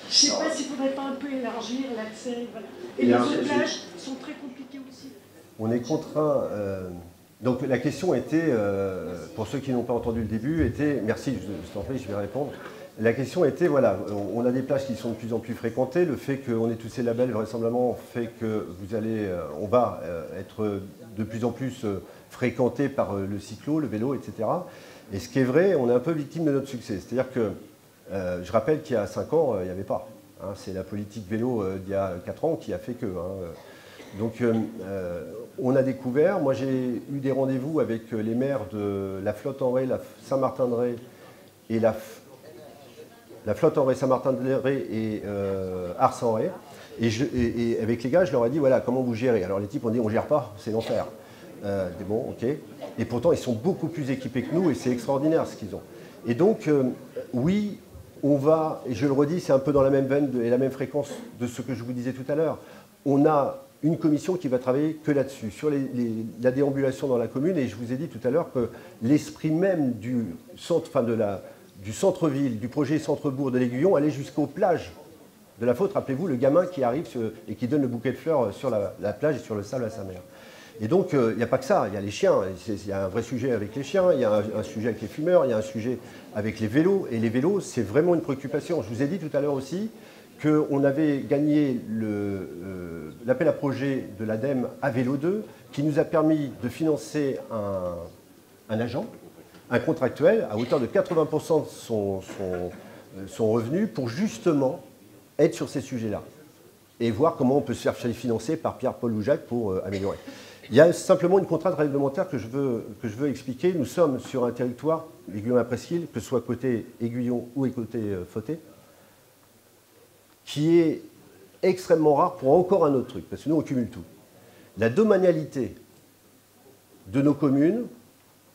sais pas s'il ne faudrait pas un peu élargir l'accès. Voilà. Et les autres plages sont très compliquées aussi. On est contraint. Donc la question était, pour ceux qui n'ont pas entendu le début, était, merci, je t'en prie, je vais répondre. La question était, voilà, on a des plages qui sont de plus en plus fréquentées. Le fait qu'on ait tous ces labels, vraisemblablement, fait que on va être de plus en plus fréquenté par le cyclo, le vélo, etc. Et ce qui est vrai, on est un peu victime de notre succès. C'est-à-dire que, je rappelle qu'il y a 5 ans, il n'y avait pas. Hein, c'est la politique vélo d'il y a 4 ans qui a fait que. Donc, on a découvert, moi j'ai eu des rendez-vous avec les maires de la Flotte-en-Ré, la Saint-Martin-de-Ré et la Flotte-en-Ré, Saint-Martin-de-Ré et Ars-en-Ré. Et avec les gars, je leur ai dit, voilà, comment vous gérez? Alors les types ont dit, on ne gère pas, c'est l'enfer. Bon, ok. Et pourtant, ils sont beaucoup plus équipés que nous et c'est extraordinaire ce qu'ils ont. Et donc, oui, on va, et je le redis, c'est un peu dans la même veine et la même fréquence de ce que je vous disais tout à l'heure, on a une commission qui va travailler que là-dessus, sur la déambulation dans la commune. Et je vous ai dit tout à l'heure que l'esprit même du centre, enfin du centre-ville, du projet centre-bourg de l'Aiguillon, allait jusqu'aux plages de la Faute. Rappelez-vous, le gamin qui arrive et qui donne le bouquet de fleurs sur la plage et sur le sable à sa mère. Et donc, il n'y a pas que ça, il y a les chiens. Il y a un vrai sujet avec les chiens, il y a un sujet avec les fumeurs, il y a un sujet avec les vélos. Et les vélos, c'est vraiment une préoccupation. Je vous ai dit tout à l'heure aussi qu'on avait gagné l'appel à projet de l'ADEME à Vélo 2, qui nous a permis de financer un agent, un contractuel, à hauteur de 80% de son revenu, pour justement être sur ces sujets-là et voir comment on peut se faire financer par Pierre, Paul ou Jacques pour améliorer. Il y a simplement une contrainte réglementaire que je veux expliquer. Nous sommes sur un territoire, Aiguillon-la-Presqu'île, que ce soit côté Aiguillon ou côté Fauté, qui est extrêmement rare pour encore un autre truc, parce que nous, on cumule tout. La domanialité de nos communes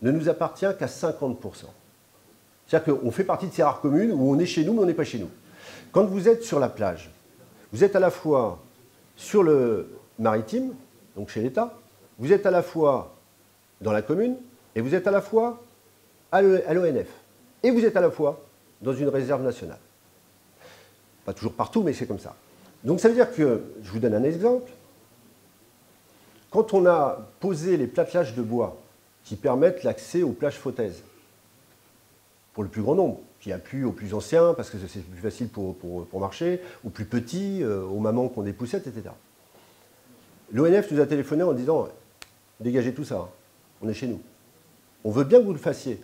ne nous appartient qu'à 50%. C'est-à-dire qu'on fait partie de ces rares communes où on est chez nous, mais on n'est pas chez nous. Quand vous êtes sur la plage, vous êtes à la fois sur le maritime, donc chez l'État, vous êtes à la fois dans la commune, et vous êtes à la fois à l'ONF. Et vous êtes à la fois dans une réserve nationale. Pas toujours partout, mais c'est comme ça. Donc ça veut dire que, je vous donne un exemple, quand on a posé les platelages de bois qui permettent l'accès aux plages fautaises, pour le plus grand nombre, qui a plu aux plus anciens, parce que c'est plus facile pour marcher, aux plus petits, aux mamans qui ont des poussettes, etc. L'ONF nous a téléphoné en disant « Dégagez tout ça, on est chez nous. On veut bien que vous le fassiez,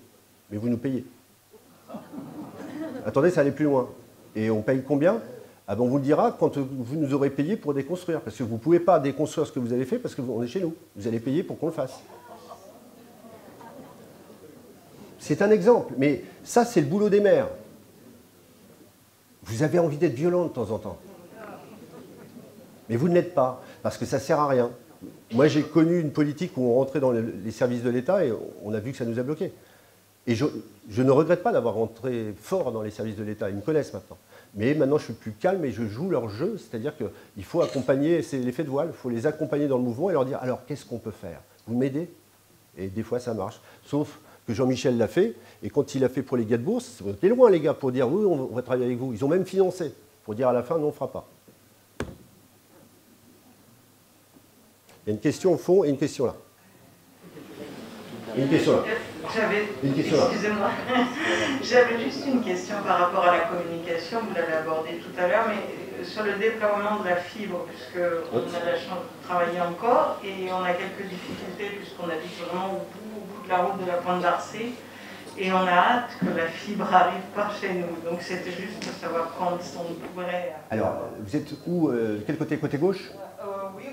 mais vous nous payez. » Attendez, ça allait plus loin. Et on paye combien? Ah ben on vous le dira quand vous nous aurez payé pour déconstruire. Parce que vous ne pouvez pas déconstruire ce que vous avez fait parce qu'on est chez nous. Vous allez payer pour qu'on le fasse. C'est un exemple, mais ça, c'est le boulot des maires. Vous avez envie d'être violent de temps en temps. Mais vous ne l'êtes pas, parce que ça ne sert à rien. Moi, j'ai connu une politique où on rentrait dans les services de l'État et on a vu que ça nous a bloqués. Et je ne regrette pas d'avoir rentré fort dans les services de l'État. Ils me connaissent maintenant. Mais maintenant, je suis plus calme et je joue leur jeu. C'est-à-dire qu'il faut accompagner, c'est l'effet de voile, il faut les accompagner dans le mouvement et leur dire « Alors, qu'est-ce qu'on peut faire? Vous m'aidez ?» Et des fois, ça marche. Sauf que Jean-Michel l'a fait, et quand il l'a fait pour les gars de bourse, c'était loin les gars pour dire oui, on va travailler avec vous. Ils ont même financé, pour dire à la fin, non, on ne fera pas. Il y a une question au fond et une question là. Une question là. Excusez-moi, j'avais juste une question par rapport à la communication, vous l'avez abordé tout à l'heure, mais sur le déploiement de la fibre, puisqu'on a la chance de travailler encore, et on a quelques difficultés, puisqu'on habite vraiment au bout de la route de la Pointe d'Arcé, et on a hâte que la fibre arrive par chez nous. Donc c'était juste pour savoir quand on pourrait... Alors, vous êtes où? Quel côté? Côté gauche? Oui.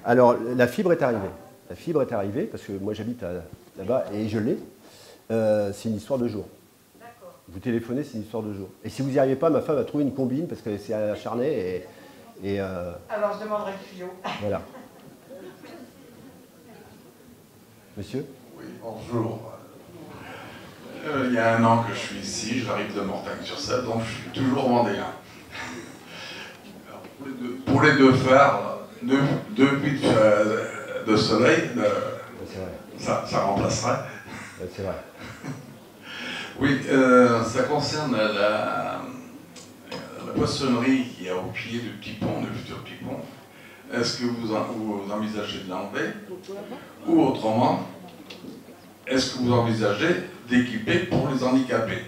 Alors, la fibre est arrivée. La fibre est arrivée, parce que moi j'habite là-bas, et je l'ai. C'est une histoire de jour. Vous téléphonez, c'est une histoire de jour. Et si vous n'y arrivez pas, ma femme a trouvé une combine, parce que c'est à Charnay, et alors je demanderai le tuyau. Voilà. Monsieur? Oui, bonjour. Il y a un an que je suis ici, j'arrive de Mortagne-sur-Seine, donc je suis toujours vendéen. Pour les deux phares, deux puits de soleil, ça remplacerait. C'est vrai. Oui, ça concerne la poissonnerie qui est au pied du petit pont, du futur petit pont. Est-ce que vous envisagez de l'enlever? Ou autrement, est-ce que vous envisagez d'équiper pour les handicapés?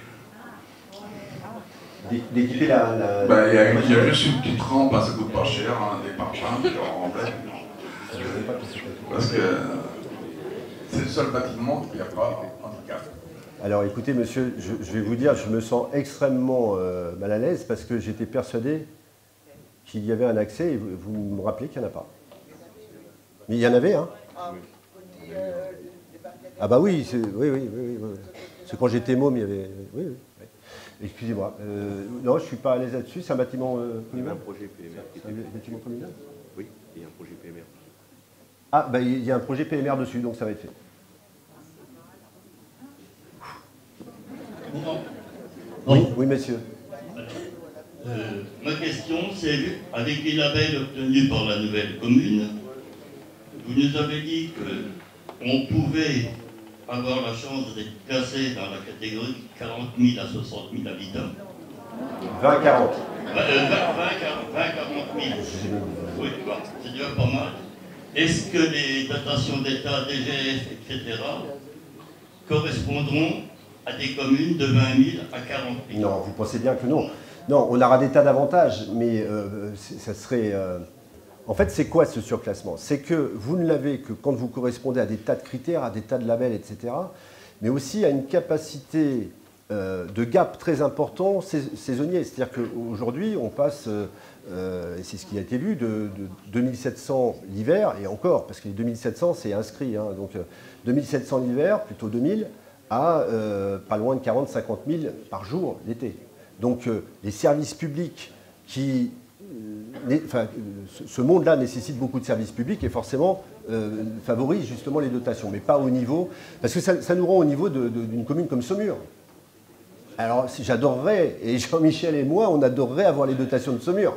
D'équiper la... Ben, il y a juste une petite rampe, ça coûte pas cher, hein, des parpaings qui en remplacent. Parce que c'est le seul bâtiment qui n'a pas handicap. Alors écoutez monsieur, je vais vous dire, je me sens extrêmement mal à l'aise parce que j'étais persuadé qu'il y avait un accès et vous me rappelez qu'il n'y en a pas. Mais il y en avait, hein. Ah bah oui, oui. C'est quand j'étais môme, il y avait... Oui. Excusez-moi. Non, je ne suis pas à l'aise là-dessus. C'est un bâtiment communal. Il y a un projet PMR. C'est un bâtiment communal? Oui, il y a un projet PMR. Ah, bah il y a un projet PMR dessus, donc ça va être fait. Oui, monsieur. Ma question, c'est, avec les labels obtenus par la nouvelle commune, vous nous avez dit qu'on pouvait avoir la chance d'être classé dans la catégorie 40 000 à 60 000 habitants. 20-40. 20-40 000. Oui, c'est déjà pas mal. Est-ce que les dotations d'État, DGF, etc., correspondront à des communes de 20 000 à 40 000? Non, vous pensez bien que non. Non, on aura des tas d'avantages, mais ça serait... En fait, c'est quoi ce surclassement? C'est que vous ne l'avez que quand vous correspondez à des tas de critères, à des tas de labels, etc., mais aussi à une capacité de gap très important saisonnier. C'est-à-dire qu'aujourd'hui, on passe, et c'est ce qui a été vu, de 2700 l'hiver, et encore, parce que les 2700, c'est inscrit, hein, donc 2700 l'hiver, plutôt 2000, à pas loin de 40-50 000 par jour l'été. Donc les services publics qui... ce monde-là nécessite beaucoup de services publics et forcément favorise justement les dotations, mais pas au niveau... Parce que ça nous rend au niveau d'une commune comme Saumur. Alors j'adorerais, et Jean-Michel et moi, on adorerait avoir les dotations de Saumur,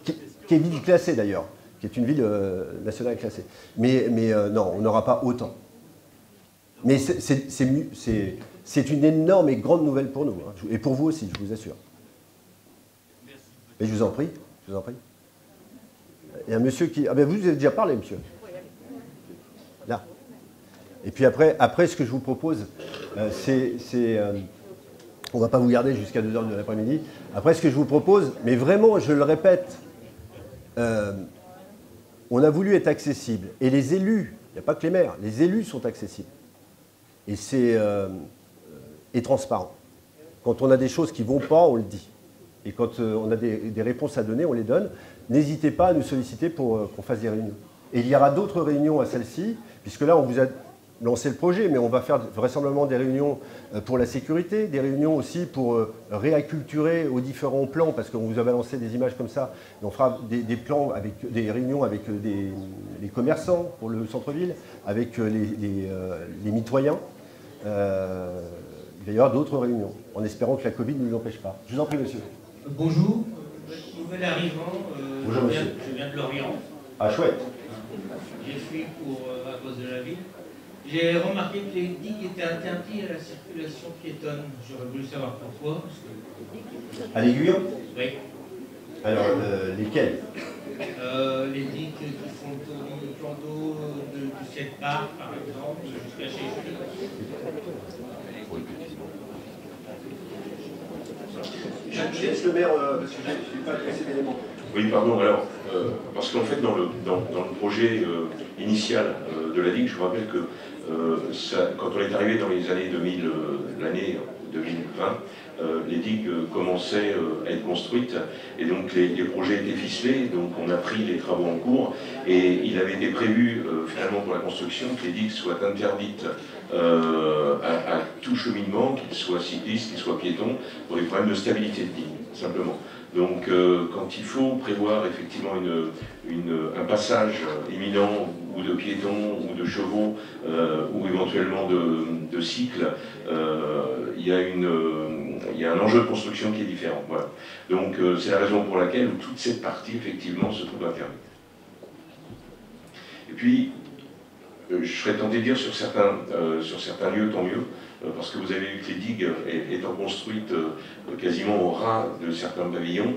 qui est ville classée d'ailleurs, qui est une ville nationale classée. Mais non, on n'aura pas autant. Mais c'est une énorme et grande nouvelle pour nous, hein, et pour vous aussi, je vous assure. Mais je vous en prie, je vous en prie. Il y a un monsieur qui... Ah ben vous avez déjà parlé, monsieur. Là. Et puis après ce que je vous propose, on ne va pas vous garder jusqu'à 2h de l'après-midi. Après, ce que je vous propose, mais vraiment, je le répète, on a voulu être accessible. Et les élus, il n'y a pas que les maires, les élus sont accessibles. Et c'est transparent. Quand on a des choses qui ne vont pas, on le dit. Et quand on a des réponses à donner, on les donne. N'hésitez pas à nous solliciter pour qu'on fasse des réunions. Et il y aura d'autres réunions à celle-ci, puisque là, on vous a lancé le projet, mais on va faire vraisemblablement des réunions pour la sécurité, des réunions aussi pour réacculturer aux différents plans, parce qu'on vous a balancé des images comme ça. Et on fera des plans, avec des réunions avec les commerçants pour le centre-ville, avec les mitoyens. Il va y avoir d'autres réunions, en espérant que la Covid ne nous empêche pas. Je vous en prie, monsieur. Bonjour, nouvel arrivant, bonjour, monsieur. Je viens de Lorient. Ah, chouette. J'ai fui à cause de la ville. J'ai remarqué que les digues étaient interdites à la circulation piétonne. J'aurais voulu savoir pourquoi. Parce que... À l'Aiguillon? Oui. Alors, lesquelles? Les digues qui font le tour du plan d'eau du 7 Parc, par exemple, jusqu'à chez Je laisse le maire, parce que je n'ai pas assez d'éléments. Oui, pardon, alors, parce qu'en fait, dans le projet initial de la digue, je vous rappelle que quand on est arrivé dans les années 2000, l'année 2020, les digues commençaient à être construites, et donc les projets étaient ficelés, donc on a pris les travaux en cours, et il avait été prévu, finalement, pour la construction, que les digues soient interdites à tout cheminement, qu'il soit cycliste, qu'il soit piéton, pour des problèmes de stabilité de digue, simplement. Donc quand il faut prévoir effectivement un passage imminent ou de piétons ou de chevaux ou éventuellement de cycles, il y a un enjeu de construction qui est différent. Voilà. Donc c'est la raison pour laquelle toute cette partie effectivement se trouve interdite. Et puis je serais tenté de dire sur certains lieux, tant mieux, parce que vous avez vu que les digues étant construites quasiment au ras de certains pavillons,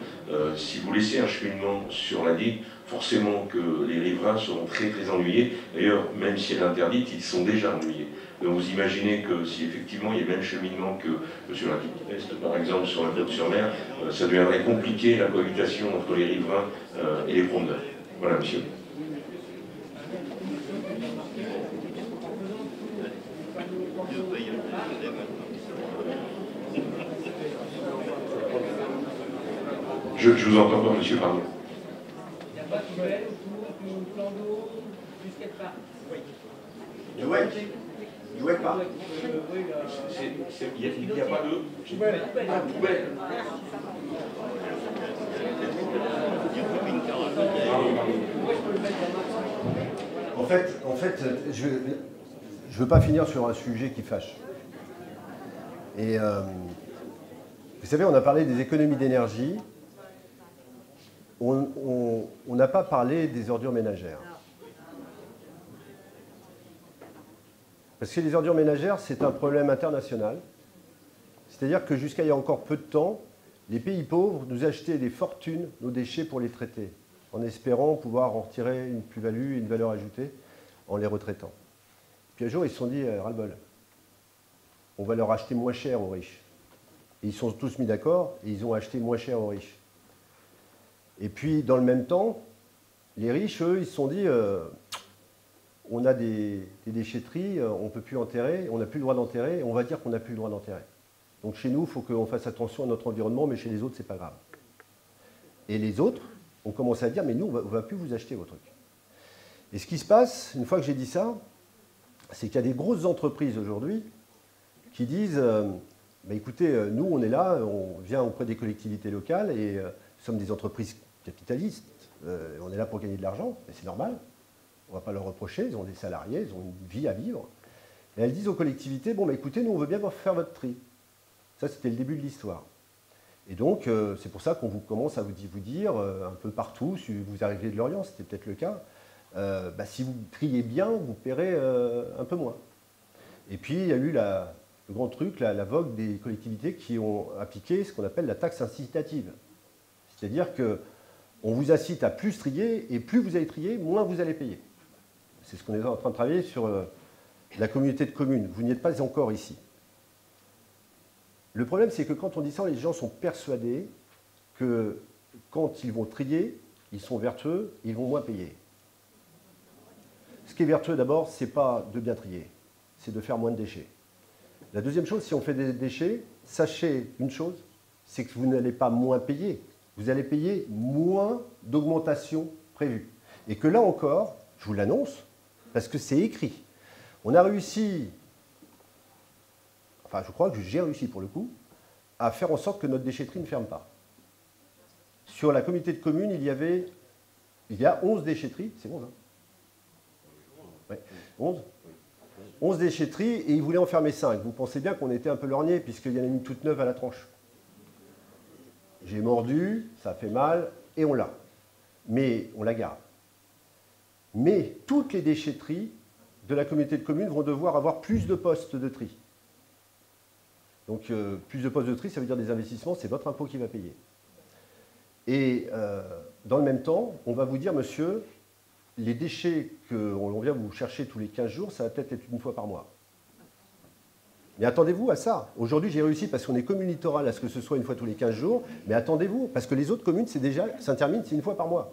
si vous laissez un cheminement sur la digue, forcément que les riverains seront très très ennuyés. D'ailleurs, même si elle est interdite, ils sont déjà ennuyés. Donc vous imaginez que si effectivement il y a le même cheminement que sur la digue Est, par exemple, sur la Côte-sur-Mer, ça deviendrait compliqué la cohabitation entre les riverains et les promeneurs. Voilà, monsieur. Je vous entends pas, monsieur, pardon. Il n'y a pas de nouvelles autour du plan d'eau, du Du WEC. Du WEC pas. Il n'y a pas de poubelle. En fait, je ne veux pas finir sur un sujet qui fâche. Et vous savez, on a parlé des économies d'énergie. On n'a pas parlé des ordures ménagères. Parce que les ordures ménagères, c'est un problème international. C'est-à-dire que jusqu'à il y a encore peu de temps, les pays pauvres nous achetaient des fortunes, nos déchets, pour les traiter, en espérant pouvoir en retirer une plus-value, une valeur ajoutée, en les retraitant. Puis un jour, ils se sont dit, ras-le-bol, on va leur acheter moins cher aux riches. Et ils sont tous mis d'accord, et ils ont acheté moins cher aux riches. Et puis, dans le même temps, les riches, eux, ils se sont dit, on a des déchetteries, on ne peut plus enterrer, on n'a plus le droit d'enterrer, on va dire qu'on n'a plus le droit d'enterrer. Donc chez nous, il faut qu'on fasse attention à notre environnement, mais chez les autres, c'est pas grave. Et les autres ont commencé à dire, mais nous, on ne va plus vous acheter vos trucs. Et ce qui se passe, une fois que j'ai dit ça, c'est qu'il y a des grosses entreprises aujourd'hui qui disent, bah écoutez, nous, on est là, on vient auprès des collectivités locales et nous sommes des entreprises capitalistes, on est là pour gagner de l'argent, et c'est normal. On ne va pas leur reprocher, ils ont des salariés, ils ont une vie à vivre. Et elles disent aux collectivités, bon, bah, écoutez, nous, on veut bien faire votre tri. Ça, c'était le début de l'histoire. Et donc, c'est pour ça qu'on commence à vous dire, un peu partout, si vous arrivez de Lorient, c'était peut-être le cas, bah, si vous triez bien, vous paierez un peu moins. Et puis, il y a eu le grand truc, la vogue des collectivités qui ont appliqué ce qu'on appelle la taxe incitative. C'est-à-dire qu'on vous incite à plus trier, et plus vous allez trier, moins vous allez payer. C'est ce qu'on est en train de travailler sur la communauté de communes. Vous n'y êtes pas encore ici. Le problème, c'est que quand on dit ça, les gens sont persuadés que quand ils vont trier, ils sont vertueux, ils vont moins payer. Ce qui est vertueux, d'abord, ce n'est pas de bien trier, c'est de faire moins de déchets. La deuxième chose, si on fait des déchets, sachez une chose, c'est que vous n'allez pas moins payer, vous allez payer moins d'augmentation prévue. Et que là encore, je vous l'annonce, parce que c'est écrit. On a réussi, enfin je crois que j'ai réussi pour le coup, à faire en sorte que notre déchetterie ne ferme pas. Sur la communauté de communes, il y a 11 déchetteries, c'est 11, hein ouais, 11 déchetteries, et ils voulaient en fermer 5. Vous pensez bien qu'on était un peu lorgnés, puisqu'il y en a une toute neuve à la tronche. J'ai mordu, ça fait mal, et on l'a. Mais on la garde. Mais toutes les déchetteries de la communauté de communes vont devoir avoir plus de postes de tri. Donc plus de postes de tri, ça veut dire des investissements, c'est votre impôt qui va payer. Et dans le même temps, on va vous dire, monsieur, les déchets qu'on vient vous chercher tous les 15 jours, ça va peut-être être une fois par mois. Mais attendez-vous à ça. Aujourd'hui, j'ai réussi parce qu'on est commune littorale à ce que ce soit une fois tous les 15 jours, mais attendez-vous, parce que les autres communes, ça termine, c'est une fois par mois.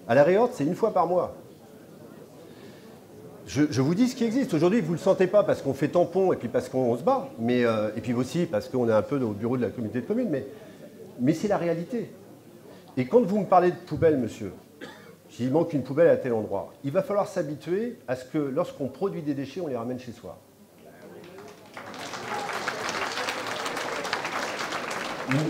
À la Réorte, c'est une fois par mois. Je vous dis ce qui existe. Aujourd'hui, vous ne le sentez pas parce qu'on fait tampon et puis parce qu'on se bat, mais, et puis aussi parce qu'on est un peu au bureau de la communauté de communes, mais c'est la réalité. Et quand vous me parlez de poubelle, monsieur, s'il manque une poubelle à tel endroit, il va falloir s'habituer à ce que lorsqu'on produit des déchets, on les ramène chez soi.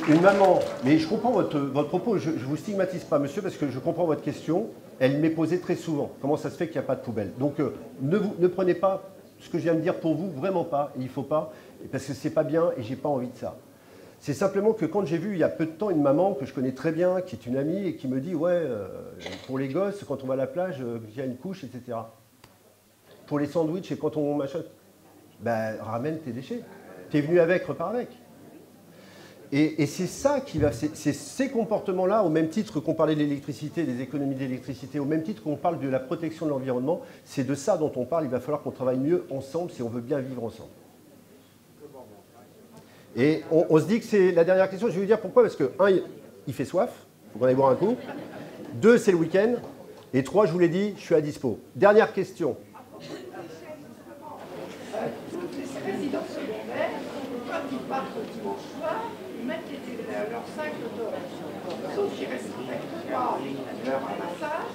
Une maman, mais je comprends votre propos, je ne vous stigmatise pas, monsieur, parce que je comprends votre question, elle m'est posée très souvent. Comment ça se fait qu'il n'y a pas de poubelle? Donc ne prenez pas ce que je viens de dire pour vous, vraiment pas, et il ne faut pas, parce que c'est pas bien et j'ai pas envie de ça. C'est simplement que quand j'ai vu il y a peu de temps une maman que je connais très bien, qui est une amie, et qui me dit, ouais, pour les gosses, quand on va à la plage, il y a une couche, etc. Pour les sandwichs, et quand on machin, ben ramène tes déchets. Tu es venu avec, repars avec. Et c'est ça qui va, c'est ces comportements-là, au même titre qu'on parlait de l'électricité, des économies d'électricité, au même titre qu'on parle de la protection de l'environnement, c'est de ça dont on parle. Il va falloir qu'on travaille mieux ensemble si on veut bien vivre ensemble. Et on se dit que c'est la dernière question. Je vais vous dire pourquoi. Parce que, 1, il fait soif, il faut qu'on aille boire un coup. 2, c'est le week-end. Et 3, je vous l'ai dit, je suis à dispo. Dernière question. Les résidents secondaires, quand ils partent le dimanche soir, ils mettent leur sac de sauf qu'ils respectent pas leur massage,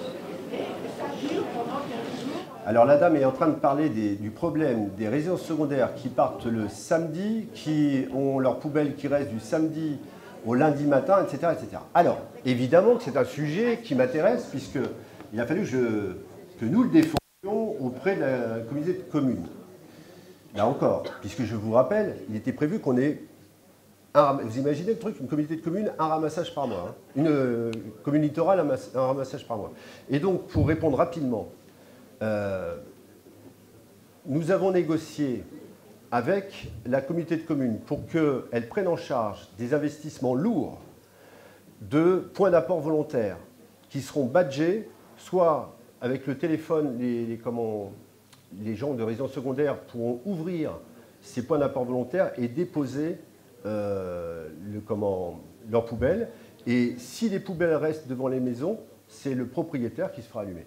agir pendant 15 jours. Alors la dame est en train de parler du problème des résidences secondaires qui partent le samedi, qui ont leurs poubelles qui restent du samedi au lundi matin, etc. etc. Alors, évidemment que c'est un sujet qui m'intéresse, puisqu'il a fallu que nous le défendions auprès de la communauté de communes. Là encore, puisque je vous rappelle, il était prévu qu'on ait, vous imaginez le truc, une communauté de communes, un ramassage par mois. Hein. Une commune littorale, un ramassage par mois. Et donc, pour répondre rapidement, nous avons négocié avec la communauté de communes pour qu'elle prenne en charge des investissements lourds de points d'apport volontaires qui seront badgés, soit avec le téléphone, les gens de résidence secondaire pourront ouvrir ces points d'apport volontaires et déposer leurs poubelles. Et si les poubelles restent devant les maisons, c'est le propriétaire qui se fera allumer.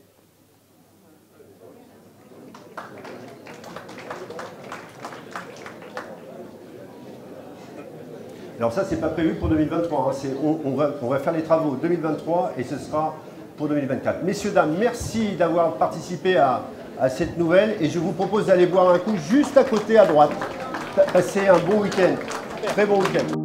Alors ça, c'est pas prévu pour 2023. Hein. On va faire les travaux 2023 et ce sera pour 2024. Messieurs, dames, merci d'avoir participé à cette nouvelle et je vous propose d'aller boire un coup juste à côté à droite. Passez un bon week-end, très bon week-end.